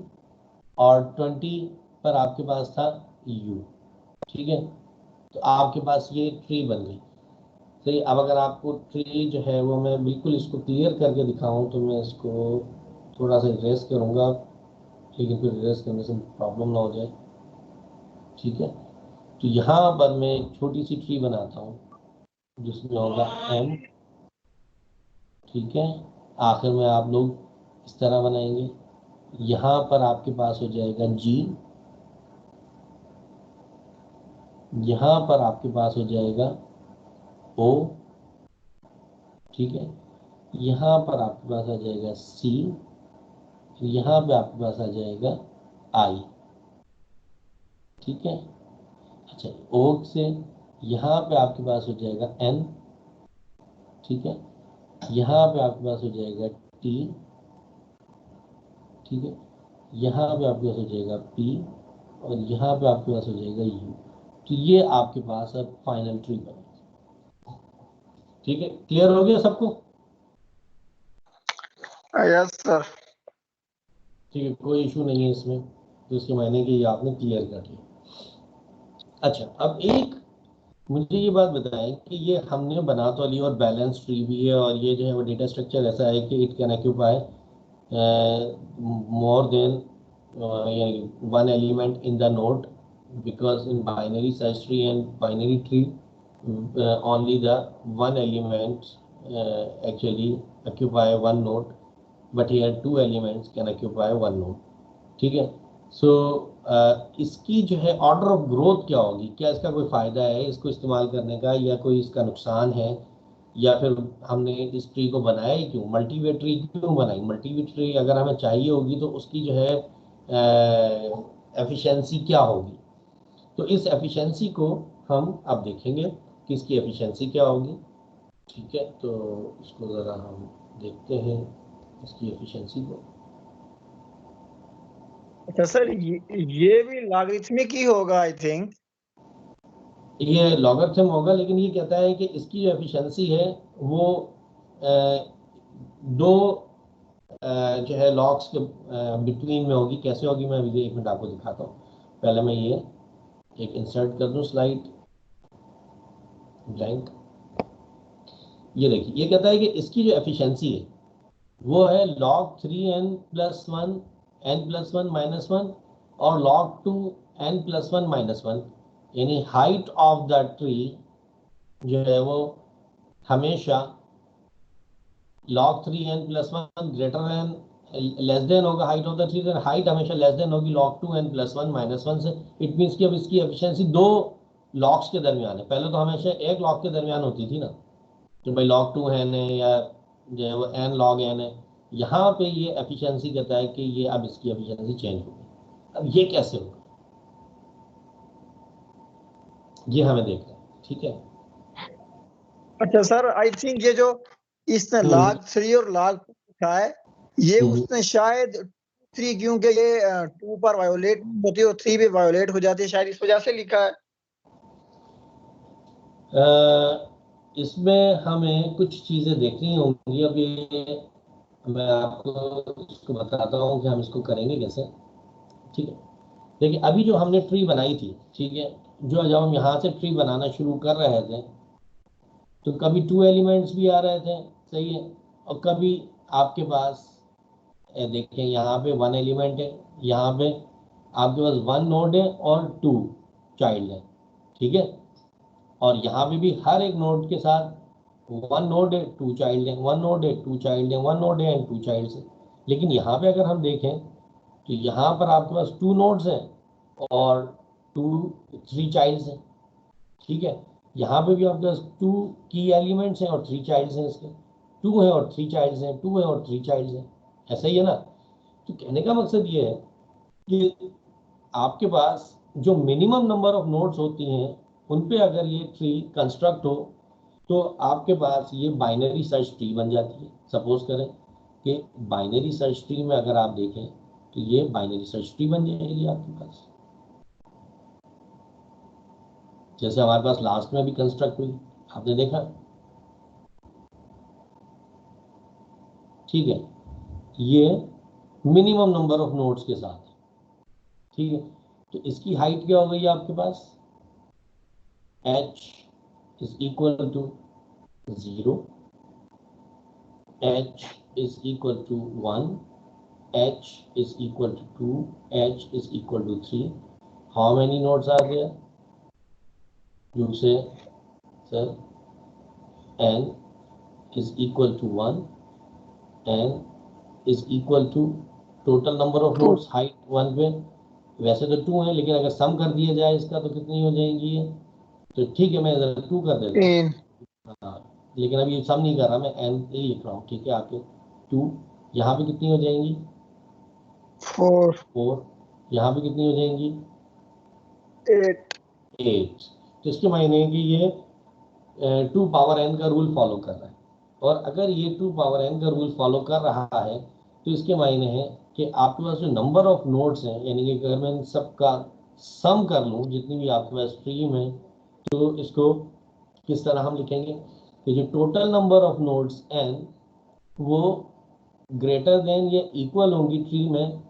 और 20 पर आपके पास था U, ठीक है। तो आपके पास ये ट्री बन गई। सही, अब अगर आपको ट्री जो है वो मैं बिल्कुल इसको क्लियर करके दिखाऊं तो मैं इसको थोड़ा सा इरेज करूंगा, लेकिन फिर इरेज करने से प्रॉब्लम ना हो जाए, ठीक है। तो यहाँ पर मैं एक छोटी सी ट्री बनाता हूँ जिसमें होगा M, ठीक है, आखिर में आप लोग इस तरह बनाएंगे। यहाँ पर आपके पास हो जाएगा G, यहाँ पर आपके पास हो जाएगा O, ठीक है, यहाँ पर आपके पास आ जाएगा C, यहाँ पे आपके पास आ जाएगा I, ठीक है। अच्छा, O से यहाँ पे आपके पास हो जाएगा N, ठीक है, यहाँ पे आपके पास हो जाएगा T, ठीक है, यहाँ पे आपके पास हो जाएगा P, और यहाँ पे आपके पास हो जाएगा U। तो ये आपके पास अब फाइनल ट्री बनेगा, ठीक है। क्लियर हो गया सबको? यस सर ठीक है, कोई इशू नहीं है इसमें, तो इसके मायने कि ये आपने क्लियर कर लिया। अच्छा, अब एक मुझे ये बात बताएं कि ये हमने बना तो ली और बैलेंस ट्री भी है, और ये जो है वो डेटा स्ट्रक्चर ऐसा है कि it can occupy more than one element in the node, because in binary search tree and binary tree only the one element actually occupy one node, but here two elements can occupy one node, ठीक है। सो इसकी जो है order of growth क्या होगी, क्या इसका कोई फ़ायदा है इसको इस्तेमाल करने का, या कोई इसका नुकसान है, या फिर हमने इस ट्री को बनाया ही क्यों, मल्टीवे ट्री क्यों बनाई। मल्टीवे ट्री अगर हमें चाहिए होगी तो उसकी जो है एफिशिएंसी क्या होगी, तो इस एफिशिएंसी को हम अब देखेंगे कि इसकी एफिशिएंसी क्या होगी, ठीक है। तो इसको ज़रा हम देखते हैं इसकी एफिशिएंसी को। अच्छा सर ये भी लॉगरिथमिक ही होगा आई थिंक। ये लॉगरिथम होगा, लेकिन ये कहता है कि इसकी जो एफिशिएंसी है वो दो जो है लॉग्स के बिटवीन में होगी। कैसे होगी मैं अभी एक मिनट आपको दिखाता हूँ। पहले मैं ये एक इंसर्ट कर दूँ स्लाइड ब्लैंक। ये देखिए, ये कहता है कि इसकी जो एफिशिएंसी है वो है log 3n+1 n+1 और log 2n+1 यानी हाइट ऑफ द ट्री जो है वो हमेशा log 3n+1 greater than less than होगा height of the tree, height हमेशा लेस देन होगी log 2n+1 से। इट मीन्स कि अब इसकी एफिशिएंसी दो लॉग्स के दरमियान है। पहले तो हमेशा एक लॉग के दरमियान होती थी ना, तो भाई log 2n है या जो है वो n log n है। यहाँ पे ये एफिशिएंसी कहता है कि ये अब इसकी एफिशिएंसी चेंज होगी। अब ये कैसे होगा ये हमें देखना है, ठीक है। अच्छा सर आई थिंक ये जो इसने log 3 और log 2 लिखा है ये उसने शायद 3 क्योंकि ये 2 पर वायोलेट होती है और 3 भी वायोलेट हो जाती है, शायद इस वजह से लिखा है। इसमें हमें कुछ चीज़ें देखनी होंगी। अब ये मैं आपको इसको बताता हूँ कि हम इसको करेंगे कैसे, ठीक है। देखिए, अभी जो हमने ट्री बनाई थी, ठीक है, जो जब हम यहाँ से ट्री बनाना शुरू कर रहे थे तो कभी 2 एलिमेंट्स भी आ रहे थे, सही है, और कभी आपके पास देखें यहाँ पे 1 एलिमेंट है, यहाँ पे आपके पास 1 नोड है और 2 चाइल्ड है, ठीक है। और यहाँ पे भी हर एक नोड के साथ 1 नोड है 2 चाइल्ड है, 1 नोड है 2 चाइल्ड है, 1 नोड है एंड 2 चाइल्ड है। लेकिन यहाँ पे अगर हम देखें तो यहाँ पर आपके पास 2 नोड्स हैं और 3 चाइल्ड्स हैं, ठीक है। यहाँ पे भी आपके पास 2 की एलिमेंट्स हैं और 3 चाइल्ड्स हैं इसके, 2 है और 3 चाइल्ड्स हैं, 2 है और 3 चाइल्ड्स हैं, ऐसा ही है ना। तो कहने का मकसद ये है कि आपके पास जो मिनिमम नंबर ऑफ नोड्स होती हैं उन पे अगर ये ट्री कंस्ट्रक्ट हो तो आपके पास ये बाइनरी सर्च ट्री बन जाती है। सपोज करें कि बाइनरी सर्च ट्री में अगर आप देखें तो ये बाइनरी सर्च ट्री बन जाएगी आपके पास, जैसे हमारे पास लास्ट में भी कंस्ट्रक्ट हुई, आपने देखा, ठीक है। ये मिनिमम नंबर ऑफ नोड्स के साथ, ठीक है। तो इसकी हाइट क्या हो गई आपके पास, h is equal to 0, h is equal to 1, h is equal to 2, h is equal to 3. How many nodes are there? You say, sir, n is equal to 1, n is equal to total number of nodes, height 1 पे वैसे तो 2 है, लेकिन अगर सम कर दिया जाए इसका तो कितनी हो जाएंगी ये, तो ठीक है मैं 2 कर देता हूँ, हाँ। लेकिन अभी ये सम नहीं कर रहा, मैं n ही लिख रहा हूँ, ठीक है। आपके 2 यहाँ पे कितनी हो जाएंगी, 4, यहाँ पे कितनी हो जाएंगी, 8। तो इसके मायने है कि ये 2 पावर n का रूल फॉलो कर रहा है, और अगर ये 2 पावर n का रूल फॉलो कर रहा है तो इसके मायने है कि आपके पास जो नंबर ऑफ नोड्स हैं, यानी कि अगर मैं सबका सम कर लूँ जितनी भी आपके पास स्ट्रीम है, तो इसको किस तरह हम लिखेंगे कि जो total number of nodes n वो ग्रेटर देन या इक्वल होंगी ट्री में,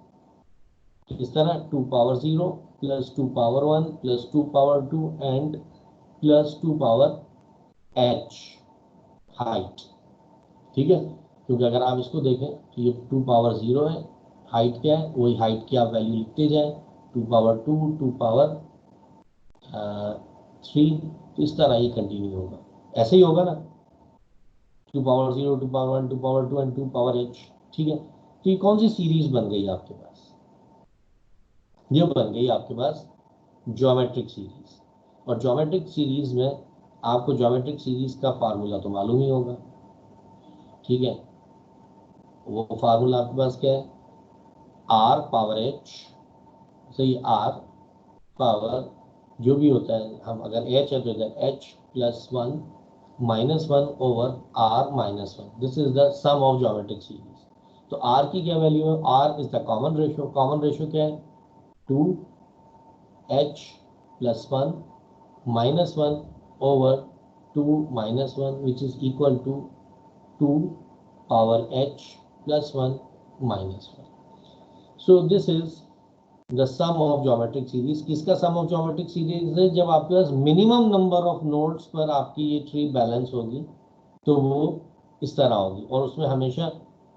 इस तरह 2 power 0 plus 2 power 1 plus 2 power 2 and plus 2 power h height, ठीक है। क्योंकि अगर आप इसको देखें तो ये 2 पावर 0 है, हाइट क्या है, वही हाइट की आप वैल्यू लिखते जाएं, 2 पावर 2, 2 पावर 3, तो इस तरह ये कंटिन्यू होगा, ऐसे ही होगा ना, 2 power 0, 2 power 1, 2 power 2 and 2 power h, ठीक है। तो ये कौन सी सीरीज बन गई आपके पास, ये बन गई आपके पास ज्योमेट्रिक सीरीज। और ज्योमेट्रिक सीरीज में आपको ज्योमेट्रिक सीरीज का फार्मूला तो मालूम ही होगा, ठीक है। वो फार्मूला आपके पास क्या है, r पावर h, सही, r पावर जो भी होता है, हम अगर h है तो इधर h plus 1 minus 1 over r minus 1, this is the sum of geometric series. तो r की क्या वैल्यू है, r is the common ratio, common ratio क्या है, 2h plus 1 minus 1 over 2 minus 1 which is equal to 2 power h plus 1 minus 1। So this is the sum of geometric series. किसका sum of geometric series है, जब आपके पास minimum number of nodes पर आपकी ये tree balance होगी तो वो इस तरह होगी, और उसमें हमेशा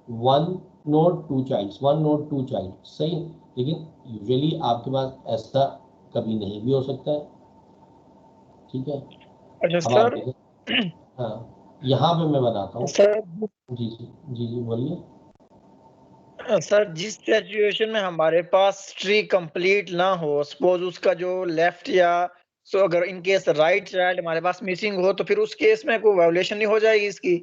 1 नोड 2 चाइल्ड्स, 1 नोड 2 चाइल्ड, सही। लेकिन यूजुअली आपके पास ऐसा कभी नहीं भी हो सकता है, ठीक है। अच्छा अब आप सर, देखें, हाँ यहाँ पे मैं बताता हूँ, सर जी जी जी जी बोलिए। सर जिस सिचुएशन में हमारे पास ट्री कंप्लीट ना हो, सपोज उसका जो लेफ्ट या सो अगर इन केस राइट चाइल्ड हमारे पास मिसिंग हो, तो फिर उस केस में कोई वायोलेशन नहीं हो जाएगी इसकी?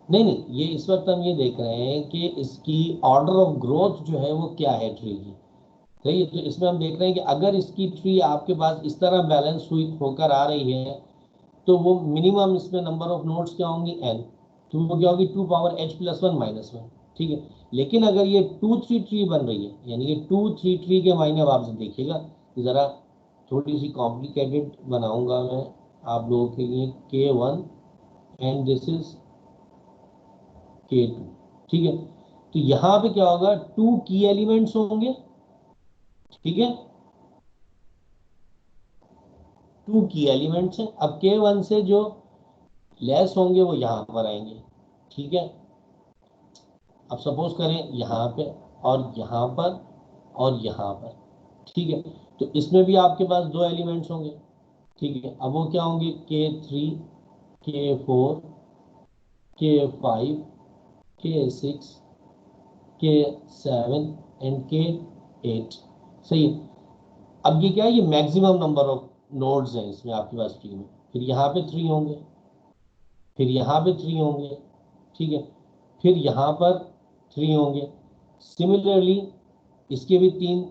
नहीं नहीं, ये इस वक्त हम ये देख रहे हैं कि इसकी ऑर्डर ऑफ ग्रोथ जो है वो क्या है ट्री की, सही है। तो इसमें हम देख रहे हैं कि अगर इसकी ट्री आपके पास इस तरह बैलेंस हुई होकर आ रही है तो वो मिनिमम इसमें नंबर ऑफ नोड्स क्या होंगी, n, तो वो क्या होगी 2 पावर h प्लस 1 माइनस 1, ठीक है। लेकिन अगर ये 2-3 ट्री बन रही है, यानी कि 2-3 ट्री के मायने अब आप देखिएगा, ज़रा थोड़ी सी कॉम्प्लिकेटेड बनाऊंगा मैं आप लोगों के लिए, k1 and this is k2, ठीक है। तो यहाँ पे क्या होगा, 2 की एलिमेंट्स होंगे, ठीक है, 2 की एलिमेंट्स हैं। अब k1 से जो लेस होंगे वो यहाँ पर आएंगे, ठीक है। अब सपोज करें यहाँ पे और यहाँ पर और यहाँ पर, ठीक है, तो इसमें भी आपके पास 2 एलिमेंट्स होंगे, ठीक है। अब वो क्या होंगे, K3, K4, K5, K6, K7 and K8, सही है। अब ये क्या है, ये मैक्सिमम नंबर ऑफ नोड्स हैं इसमें आपके पास ट्री में। फिर यहाँ पे 3 होंगे, फिर यहाँ पे 3 होंगे, ठीक है, फिर यहाँ पर 3 होंगे। सिमिलरली इसके भी 3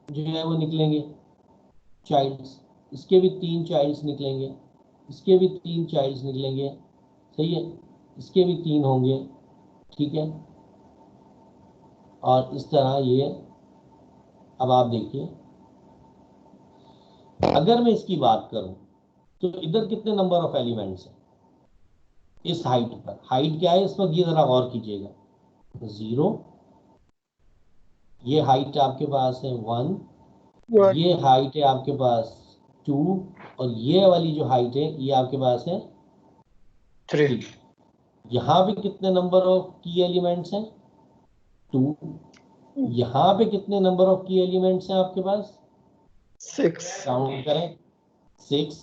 जो है वो निकलेंगे चाइल्ड्स, इसके भी 3 चाइल्ड्स निकलेंगे, इसके भी 3 चाइल्ड्स निकलेंगे, सही है, इसके भी 3 होंगे, ठीक है। और इस तरह ये, अब आप देखिए अगर मैं इसकी बात करूं तो इधर कितने नंबर ऑफ एलिमेंट्स हैं इस हाइट पर। हाइट क्या है इस वक्त, ये जरा गौर कीजिएगा, 0, ये हाइट आपके पास है 1, ये हाइट है आपके पास 2, और ये वाली जो हाइट है ये आपके पास है 3। यहाँ पे कितने नंबर ऑफ की एलिमेंट्स हैं, 2। यहाँ पे कितने नंबर ऑफ की एलिमेंट्स हैं आपके पास, 6। काउंट करें, 6,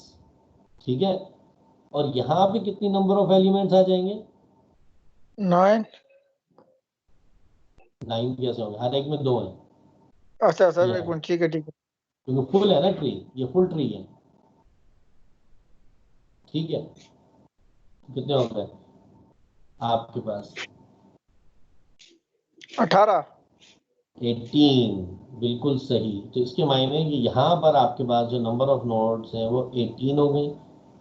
ठीक है। और यहाँ पे कितनी नंबर ऑफ एलिमेंट्स आ जाएंगे, 9। 9 कैसे होंगे, हर एक में 2 हैं, अच्छा सर ये एक मिनट, ठीक है ठीक है। क्योंकि फुल है ना ट्री, ये फुल ट्री है, ठीक है। कितने हो गए आपके पास, 18। 18, बिल्कुल सही। तो इसके मायने कि यहाँ पर आपके पास जो नंबर ऑफ नोड्स हैं वो 18 हो गई,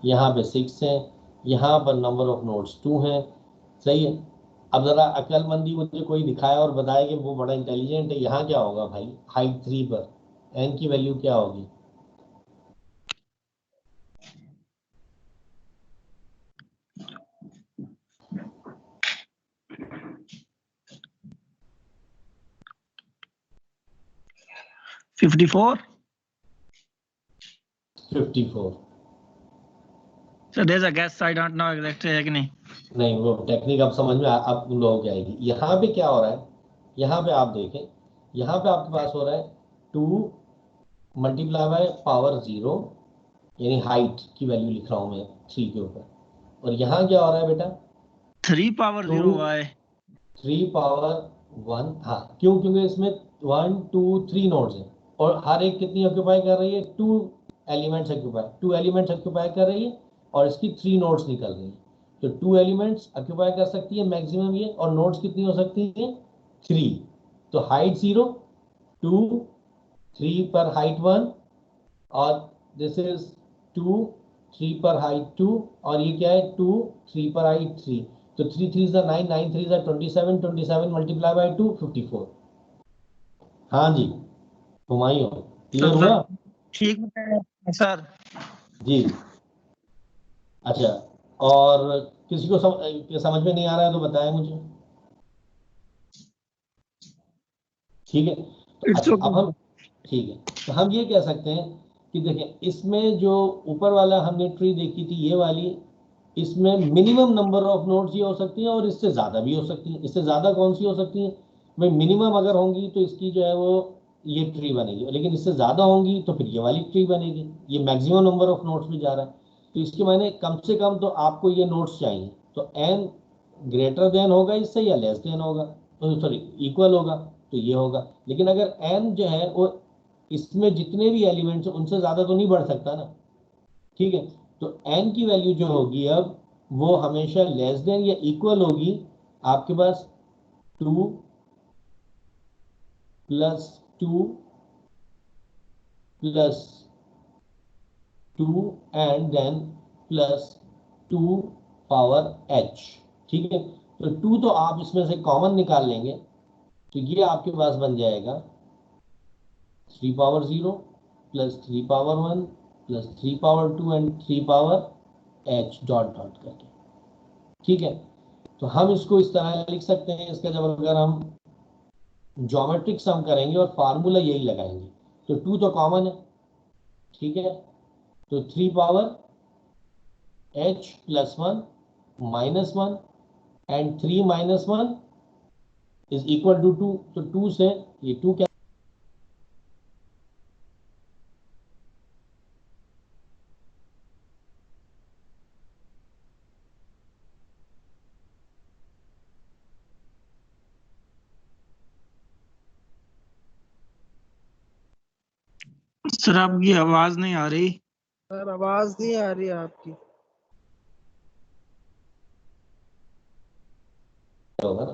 यहाँ पे 6 हैं, यहाँ पर नंबर ऑफ नोड्स 2 हैं, सही है। अब जरा अक्लमंदी मुझे कोई दिखाए और बताए कि वो बड़ा इंटेलिजेंट है, यहाँ क्या होगा भाई, हाइट 3 पर n की वैल्यू क्या होगी, fifty four 54। So there's a guess. I don't know exactly है कि नहीं. नहीं, वो टेक्निक अब समझ में आप उन लोगों की आएगी। यहाँ पे क्या हो रहा है, यहाँ पे आप देखें, यहाँ पे आपके पास हो रहा है 2 मल्टीप्लाई बाय पावर 0, यानी हाइट की वैल्यू लिख रहा हूँ मैं 3 के ऊपर। और यहाँ क्या हो रहा है बेटा, 3 पावर 0 हुआ है. 3 पावर 1, हाँ क्यों, क्योंकि इसमें 1 2 3 नोड्स हैं और हर एक कितनी ऑक्यूपाई कर रही है, 2 एलिमेंट्स ऑक्यूपाई कर रही है, और इसकी 3 नोड्स निकल रही हैं। तो 2 एलिमेंट्स ऑक्यूपाई कर सकती है मैक्सिमम ये, और नोड्स कितनी हो सकती हैं, 3। तो हाइट 0, 2, 3 पर हाइट 1, और दिस इज 2, 3 पर हाइट 2, और ये क्या है 2, 3 पर हाइट 3। तो 3 3 is 9, 9 3 is 27, 27 मल्टीप्लाई बाय 2, 54। हाँ जी हुमायूं, क्लियर तो हुआ ठीक है सर. जी। अच्छा, और किसी को समझ में नहीं आ रहा है तो बताएं मुझे, ठीक है। तो It's अच्छा, अब okay. हम, ठीक है, तो हम ये कह सकते हैं कि देखें इसमें जो ऊपर वाला हमने ट्री देखी थी ये वाली, इसमें मिनिमम नंबर ऑफ नोड्स ये हो सकती हैं और इससे ज़्यादा भी हो सकती हैं। इससे ज़्यादा कौन सी हो सकती हैं भाई, मिनिमम अगर होंगी तो इसकी जो है वो ये ट्री बनेगी, लेकिन इससे ज़्यादा होंगी तो फिर ये वाली ट्री बनेगी। ये मैक्सिमम नंबर ऑफ नोड्स भी जा रहा है, तो इसके मायने कम से कम तो आपको ये नोड्स चाहिए। तो n ग्रेटर देन होगा इससे या लेस देन होगा, तो सॉरी इक्वल होगा, तो ये होगा। लेकिन अगर n जो है वो इसमें जितने भी एलिमेंट्स हैं उनसे ज़्यादा तो नहीं बढ़ सकता ना, ठीक है। तो n की वैल्यू जो होगी अब वो हमेशा लेस देन या इक्वल होगी आपके पास 2 plus 2 plus 2 and then plus 2 power h, ठीक है। तो 2 तो आप इसमें से कॉमन निकाल लेंगे, तो ये आपके पास बन जाएगा 3 power 0 plus 3 power 1 plus 3 power 2 and 3 power h dot dot करके, ठीक है। तो हम इसको इस तरह लिख सकते हैं, इसका जब अगर हम ज्योमेट्रिक सम करेंगे और फार्मूला यही लगाएंगे, तो 2 तो कॉमन है, ठीक है। तो 3 power h plus 1 minus 1 and 3 minus 1 is equal to 2। तो 2 से ये 2 क्या, सर आपकी आवाज नहीं आ रही। सर आवाज नहीं आ रही है आपकी। होगा ना,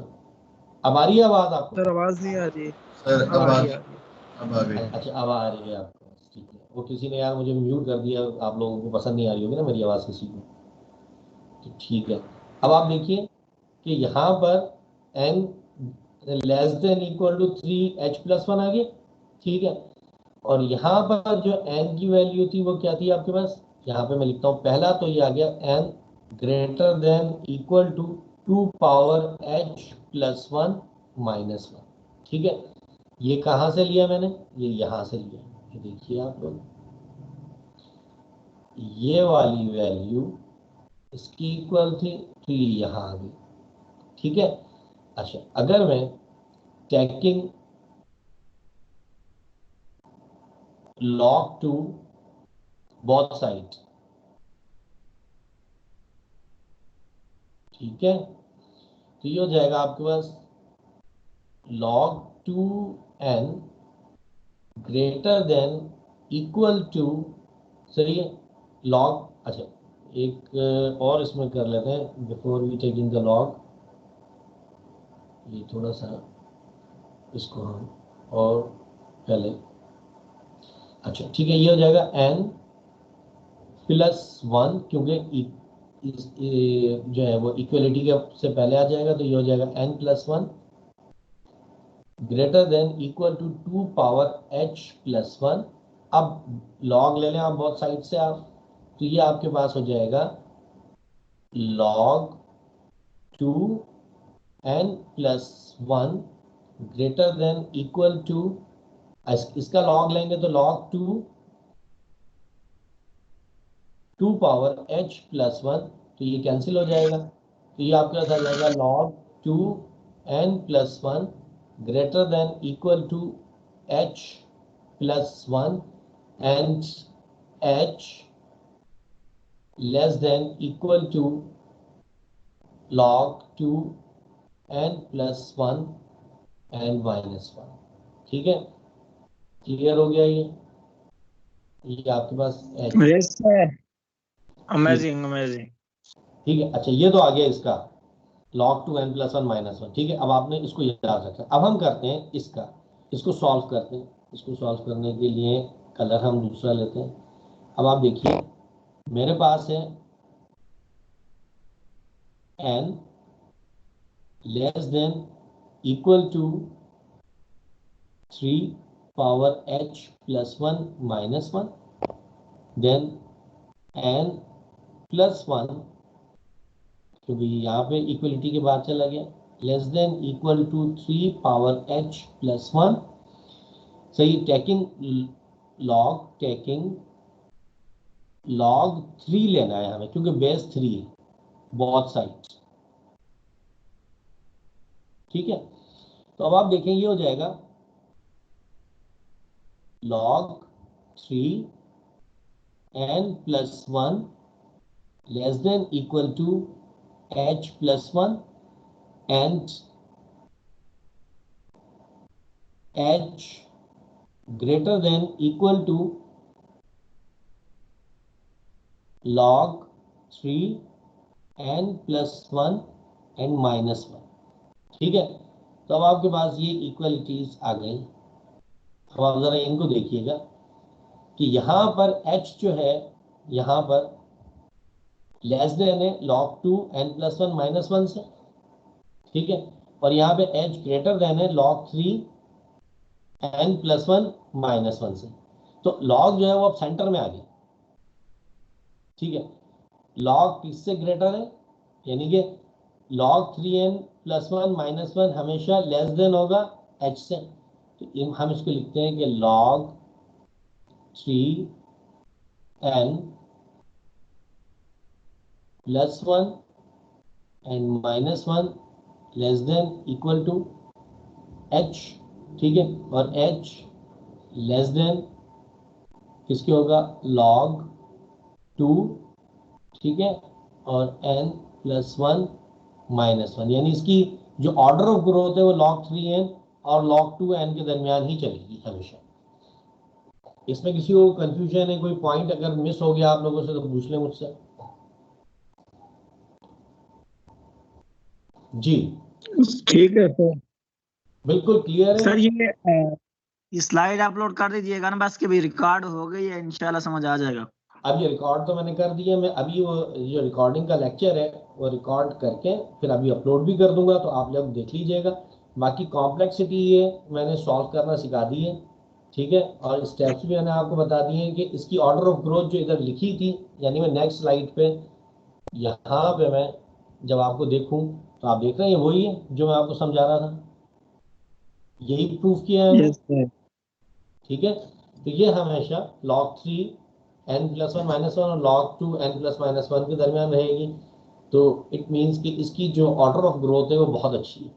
अब आ रही है आवाज आपको? सर आवाज नहीं आ रही है। सर अब आ आवाज रही है। अब आ गई। अच्छा अब आ रही है आपको, ठीक है। वो किसी ने यार मुझे म्यूट कर दिया, आप लोगों को पसंद नहीं आ रही होगी ना मेरी आवाज़ किसी को, तो ठीक है। अब आप देखिए कि यहाँ पर n less than equal to 3h+1 आ गया, ठीक है। और यहाँ पर जो n की वैल्यू थी वो क्या थी आपके पास, यहाँ पे मैं लिखता हूँ पहला, तो ये आ गया n greater than equal to 2 power h+1 -1, ठीक है। ये कहाँ से लिया मैंने, ये यहाँ से लिया, ये देखिए आप लोग, ये वाली वैल्यू इसकी इक्वल थी तो ये यहाँ आ गई, ठीक है। अच्छा अगर मैं टेकिंग log 2 बोथ साइड, ठीक है, तो ये हो जाएगा आपके पास log 2n greater than equal to, सही है, log, अच्छा एक और इसमें कर लेते हैं before we taking the log, ये थोड़ा सा इसको हम और पहले, अच्छा ठीक है, ये हो जाएगा n+1, क्योंकि जो है वो इक्वलिटी के से पहले आ जाएगा, तो ये हो जाएगा n+1 greater than equal to 2 power h+1। अब लॉग ले लें आप बहुत साइड से आप, तो ये आपके पास हो जाएगा log 2n+1 greater than equal to, इसका लॉग लेंगे तो log 2 पावर h+1, तो ये कैंसिल हो जाएगा, तो ये आपके पास आ जाएगा log 2n+1 greater than equal to h+1 and h less than equal to log 2n+1 and -1, ठीक है। क्लियर हो गया ये आपके पास h, yes sir, amazing amazing. ठीक है। अच्छा ये तो आ गया इसका log 2n+1 -1, ठीक है। अब आपने इसको याद रखा, अब हम करते हैं इसको सॉल्व करते हैं। इसको सॉल्व करने के लिए कलर हम दूसरा लेते हैं। अब आप देखिए मेरे पास है n less than equal to 3 power h+1 -1, then n+1, क्योंकि यहाँ पे इक्वलिटी के बाद चला गया, less than equal to 3 power h+1, सही। टेकिंग log 3 लेना है हमें, क्योंकि बेस 3 है बोथ साइड्स, ठीक है। तो अब आप देखें ये हो जाएगा log 3n+1 less than equal to h+1 and h greater than equal to log 3n+1 and -1, ठीक है। तो अब आपके पास ये इक्वलिटीज आ गई। अब आप जरा इनको देखिएगा कि यहाँ पर h जो है यहाँ पर लेस देन है log 2n+1 -1 से, ठीक है। और यहाँ पे h ग्रेटर देन है log 3n+1 -1 से, तो log जो है वो अब सेंटर में आ गया, ठीक है। log किससे ग्रेटर है, यानी कि log 3n+1 -1 हमेशा लेस देन होगा h से, तो हम इसको लिखते हैं कि log 3n+1 and -1 less than equal to h, ठीक है। और h लेस देन किसके होगा, log 2, ठीक है, और n+1 -1, यानी इसकी जो ऑर्डर ऑफ ग्रोथ है वो log 3n और log 2n के दरमियान ही चलेगी हमेशा। इसमें किसी को कंफ्यूजन है, कोई पॉइंट अगर मिस हो गया आप लोगों से तो पूछ लें मुझसे। जी ठीक है सर। बिल्कुल क्लियर है। सर ये स्लाइड अपलोड कर दीजिएगा ना, बस के भी रिकॉर्ड हो गई है, इंशाल्लाह समझ आ जाएगा। अब ये रिकॉर्ड तो मैंने कर दिया, मैं अभी वो जो रिकॉर्डिंग का लेक्चर है वो रिकॉर्ड करके फिर अभी अपलोड भी कर दूंगा, तो आप लोग देख लीजिएगा। बाकी कॉम्प्लेक्सिटी ये मैंने सॉल्व करना सिखा दी है, ठीक है, और स्टेप्स भी मैंने आपको बता दिए हैं कि इसकी ऑर्डर ऑफ ग्रोथ जो इधर लिखी थी, यानी मैं नेक्स्ट स्लाइड पे यहाँ पे मैं जब आपको देखूं तो आप देख रहे हैं वही है जो मैं आपको समझा रहा था, यही प्रूफ किया है यस सर। ठीक है। तो ये हमेशा log 3 n plus one minus one और log 2 n plus minus one के दरमियान रहेगी। तो इट मीन्स कि इसकी जो ऑर्डर ऑफ ग्रोथ है वो बहुत अच्छी है,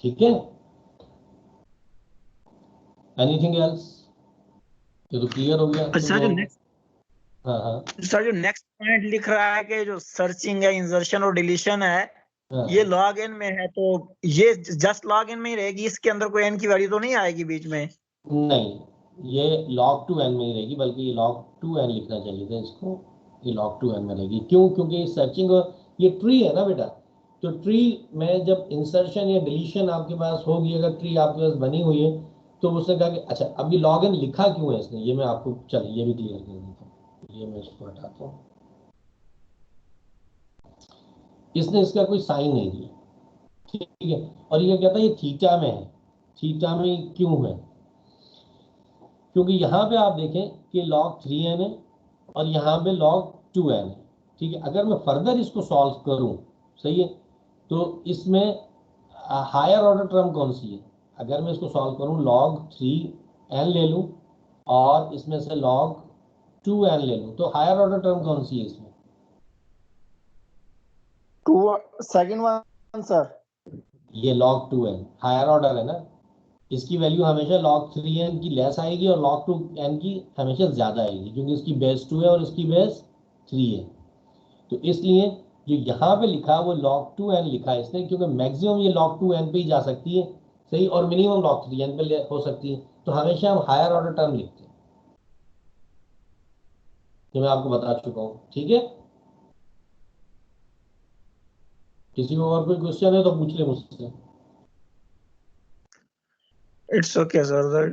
ठीक है। Anything else? ये तो क्लियर हो गया तुम अच्छा, जो लोगों को। नेक्स्ट हाँ हाँ सर जो नेक्स्ट पॉइंट लिख रहा है कि जो सर्चिंग है, इंसर्शन और डिलीशन है, हाँ। ये लॉग एन में है, तो ये जस्ट लॉग एन में ही रहेगी, इसके अंदर कोई एन की वैल्यू तो नहीं आएगी बीच में? नहीं, ये log 2 n में ही रहेगी, बल्कि ये log 2 n लिखना चाहिए था इसको। ये log 2 n में रहेगी, क्यों? क्योंकि सर्चिंग ये ट्री है ना बेटा, तो ट्री में जब इंसर्शन या डिलीशन आपके पास होगी, अगर ट्री आपके पास बनी हुई है, तो उसने कहा कि अच्छा अब ये log n लिखा क्यों है इसने, ये मैं आपको चलिए ये भी क्लियर कर देता हूँ। ये मैं इसको हटाता हूँ। इसने इसका कोई साइन नहीं दिया, ठीक है, और ये कहता है ये थीटा में है। थीटा में क्यों है? क्योंकि यहाँ पे आप देखें कि log 3n है और यहाँ पे log 2n है, ठीक है। अगर मैं फर्दर इसको सॉल्व करूँ, सही है, तो इसमें हायर ऑर्डर टर्म कौन सी है? अगर मैं इसको सॉल्व करूँ log 3n ले लूँ और इसमें से log 2n ले लूँ, तो हायर ऑर्डर टर्म कौन सी है इसमें? Second one sir. ये log 2n हायर ऑर्डर है ना, इसकी वैल्यू हमेशा log 3n की लेस आएगी और log 2n की हमेशा ज़्यादा आएगी, क्योंकि इसकी बेस 2 है और इसकी बेस 3 है। तो इसलिए जो यहाँ पे लिखा है वो log 2n लिखा है इसने, क्योंकि मैक्सिमम ये log 2n पे ही जा सकती है, सही, और मिनिमम log 3n पे हो सकती है। तो हमेशा हम हायर ऑर्डर टर्म लिखते हैं, जो मैं आपको बता चुका हूँ, ठीक है। किसी को और कोई क्वेश्चन है तो पूछ ले मुझसे। It's okay sir.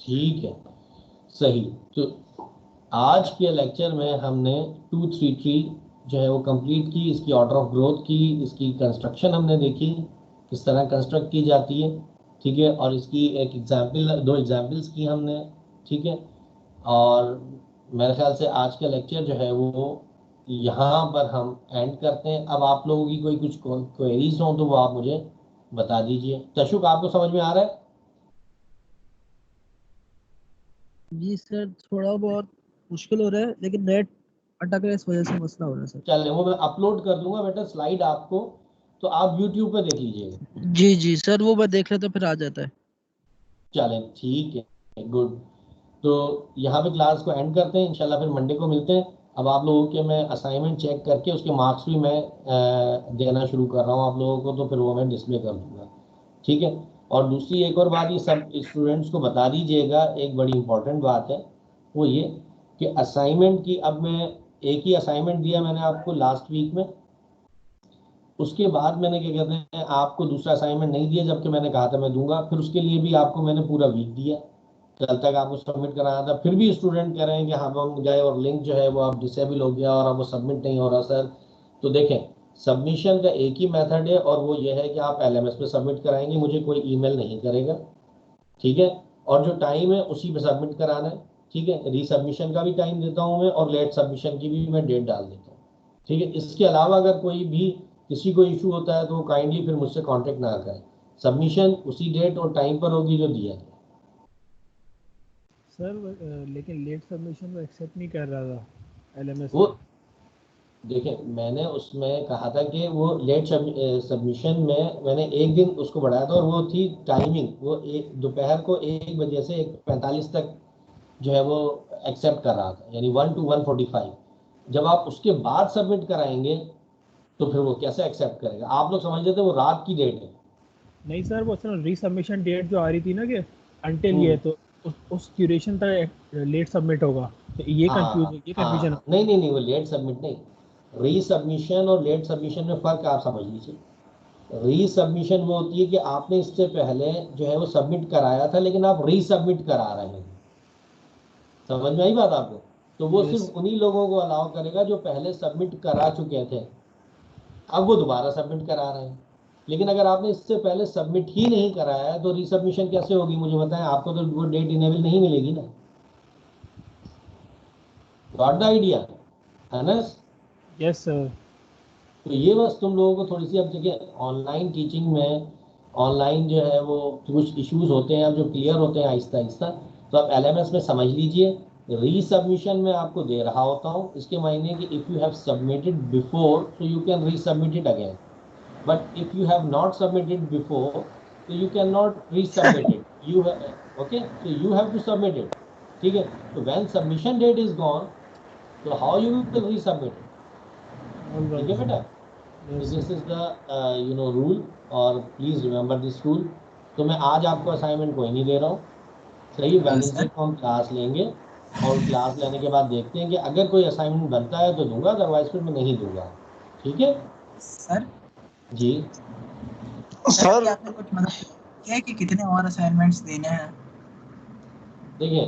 ठीक है, सही। तो आज के लेक्चर में हमने 2-3 जो है वो कंप्लीट की, इसकी ऑर्डर ऑफ ग्रोथ की, इसकी कंस्ट्रक्शन हमने देखी किस तरह कंस्ट्रक्ट की जाती है, ठीक है, और इसकी एक एग्जाम्पल, 2 एग्जाम्पल्स की हमने, ठीक है। और मेरे ख्याल से आज का लेक्चर जो है वो यहाँ पर हम एंड करते हैं। अब आप लोगों की कोई कुछ क्वेरीज हो तो वो आप मुझे बता दीजिए। तशुक, आपको समझ में आ रहा है? जी सर, थोड़ा बहुत मुश्किल हो रहा है, लेकिन नेट अटक रहा है, इस वजह से मसला हो रहा है सर। चलें, वो मैं अपलोड कर दूंगा बेटा स्लाइड आपको, तो आप यूट्यूब पे देख लीजिएगा। जी जी सर, वो मैं देख लेता, फिर आ जाता है। चलें ठीक है, गुड। तो यहाँ पे क्लास को एंड करते हैं, इंशाल्लाह फिर मंडे को मिलते हैं। अब आप लोगों के मैं असाइनमेंट चेक करके उसके मार्क्स भी मैं देना शुरू कर रहा हूँ आप लोगों को, तो फिर वो मैं डिस्प्ले कर दूंगा, ठीक है। और दूसरी एक और बात, ये सब स्टूडेंट्स को बता दीजिएगा, एक बड़ी इंपॉर्टेंट बात है, वो ये कि असाइनमेंट की, अब मैं एक ही असाइनमेंट दिया मैंने आपको लास्ट वीक में, उसके बाद मैंने क्या कहते हैं आपको दूसरा असाइनमेंट नहीं दिया, जबकि मैंने कहा था मैं दूंगा। फिर उसके लिए भी आपको मैंने पूरा वीक दिया, कल तक आपको सबमिट कराया था। फिर भी स्टूडेंट कह रहे हैं कि हाँ हम गए और लिंक जो है वो अब डिसेबल हो गया और अब वो सबमिट नहीं हो रहा सर। तो देखें, सबमिशन का एक ही मेथड है और वो ये है कि आप LMS पे सबमिट कराएंगे, मुझे कोई ईमेल नहीं करेगा, ठीक है। और जो टाइम है उसी पे सबमिट कराना है, ठीक है। रीसबमिशन का भी टाइम देता हूँ मैं, और लेट सबमिशन की भी मैं डेट डाल देता हूँ, ठीक है। इसके अलावा अगर कोई भी किसी को इशू होता है तो वो काइंडली फिर मुझसे कांटेक्ट ना करें। सबमिशन उसी डेट और टाइम पर होगी जो दिया गया। सर लेकिन लेट सबमिशन को एक्सेप्ट नहीं कर रहा था LMS वो में। देखें, मैंने उसमें कहा था कि वो लेट सबमिशन में मैंने एक दिन उसको बढ़ाया था, और वो थी टाइमिंग, वो एक दोपहर को 1 बजे से 1:45 तक जो है वो एक्सेप्ट कर रहा था, यानी 1 to 1:45। जब आप उसके बाद सबमिट कराएंगे तो फिर वो कैसे एक्सेप्ट करेगा? आप लोग समझ लेते वो रात की डेट है। नहीं सर, वो सर रीसबमिशन डेट जो आ रही थी ना कि अंटिल ये तो उस ड्यूरेशन तक लेट सबमिट होगा, तो ये कंफ्यूजन नहीं नहीं नहीं, वो लेट सबमिट नहीं, रीसबमिशन और लेट सबमिशन में फर्क आप समझ लीजिए। रीसबमिशन वो होती है कि आपने इससे पहले जो है वो सबमिट कराया था, लेकिन आप रीसबमिट करा रहे हैं। समझ में आई बात आपको? तो वो सिर्फ उन्हीं लोगों को अलाउ करेगा जो पहले सबमिट करा चुके थे, अब वो दोबारा सबमिट करा रहे हैं। लेकिन अगर आपने इससे पहले सबमिट ही नहीं कराया है तो रीसबमिशन कैसे होगी मुझे बताएं? आपको तो वो डेट इनेबल नहीं मिलेगी ना। गॉट द आइडिया है ना? Yes sir. तो ये बस तुम लोगों को थोड़ी सी, अब देखिए ऑनलाइन टीचिंग में ऑनलाइन जो है वो कुछ इश्यूज होते हैं अब जो क्लियर होते हैं आहिस्ता आहिस्ता। तो आप LMS में समझ लीजिए, रीसबमिशन में आपको दे रहा होता हूँ इसके मायने कि if you have submitted before तो you can resubmit it again, but if you have not submitted before so you cannot resubmit it, okay, so you have to submit it, ठीक है? तो when submission date is gone so how you will resubmit it, ठीक है बेटा? so this is the rule, और please remember this rule। तो मैं आज आपको असाइनमेंट कोई नहीं दे रहा हूँ, सही? वेडनेसडे को हम क्लास लेंगे और क्लास लेने के बाद देखते हैं कि अगर कोई असाइनमेंट बनता है तो दूंगा, अदरवाइज फिर मैं नहीं दूंगा, ठीक है सर जी? सर आपने कुछ मतलब क्या है कि कितने और असाइनमेंट्स देने हैं? देखिए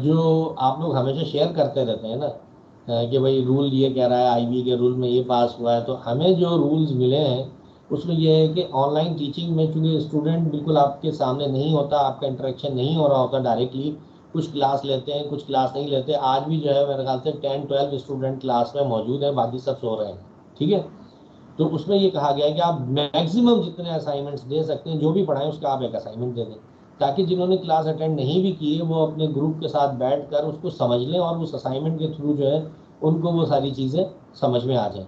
जो आप लोग हमेशा शेयर करते रहते हैं ना कि भाई रूल ये कह रहा है, IB के रूल में ये पास हुआ है, तो हमें जो रूल्स मिले हैं उसमें ये है कि ऑनलाइन टीचिंग में चूँकि स्टूडेंट बिल्कुल आपके सामने नहीं होता, आपका इंटरेक्शन नहीं हो रहा होता डायरेक्टली, कुछ क्लास लेते हैं कुछ क्लास नहीं लेते। आज भी जो है मेरे ख्याल से 10-12 स्टूडेंट क्लास में मौजूद हैं, बाकी सब सो रहे हैं, ठीक है? तो उसमें ये कहा गया है कि आप मैक्सिमम जितने असाइनमेंट्स दे सकते हैं, जो भी पढ़ाएं उसका आप एक असाइनमेंट दे दें, ताकि जिन्होंने क्लास अटेंड नहीं भी की है वो अपने ग्रुप के साथ बैठकर उसको समझ लें और उस असाइनमेंट के थ्रू जो है उनको वो सारी चीज़ें समझ में आ जाएं।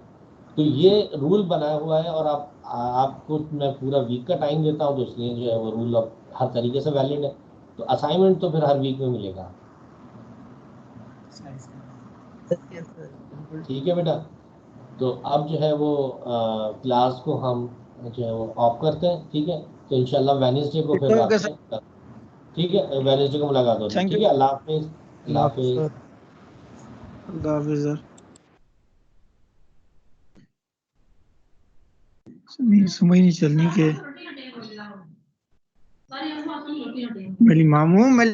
तो ये रूल बनाया हुआ है और आपको मैं पूरा वीक का टाइम देता हूँ, तो इसलिए जो है वो रूल अब हर तरीके से वैलिड है। तो असाइनमेंट तो फिर हर वीक में मिलेगा, ठीक है बेटा? तो अब जो है वो क्लास को हम जो है वो ऑफ करते हैं, ठीक है? तो इंशाल्लाह वेडनेसडे को फिर ओके आपसे, सर, ठीक है, वेडनेसडे को मुलाकात होगी, थैंक ठीक यू है? अल्लाह हाफिज़, अल्लाह हाफिज़। अल्लाह हाफिज़ सर। समझ नहीं चलनी के मेरी मामू मैं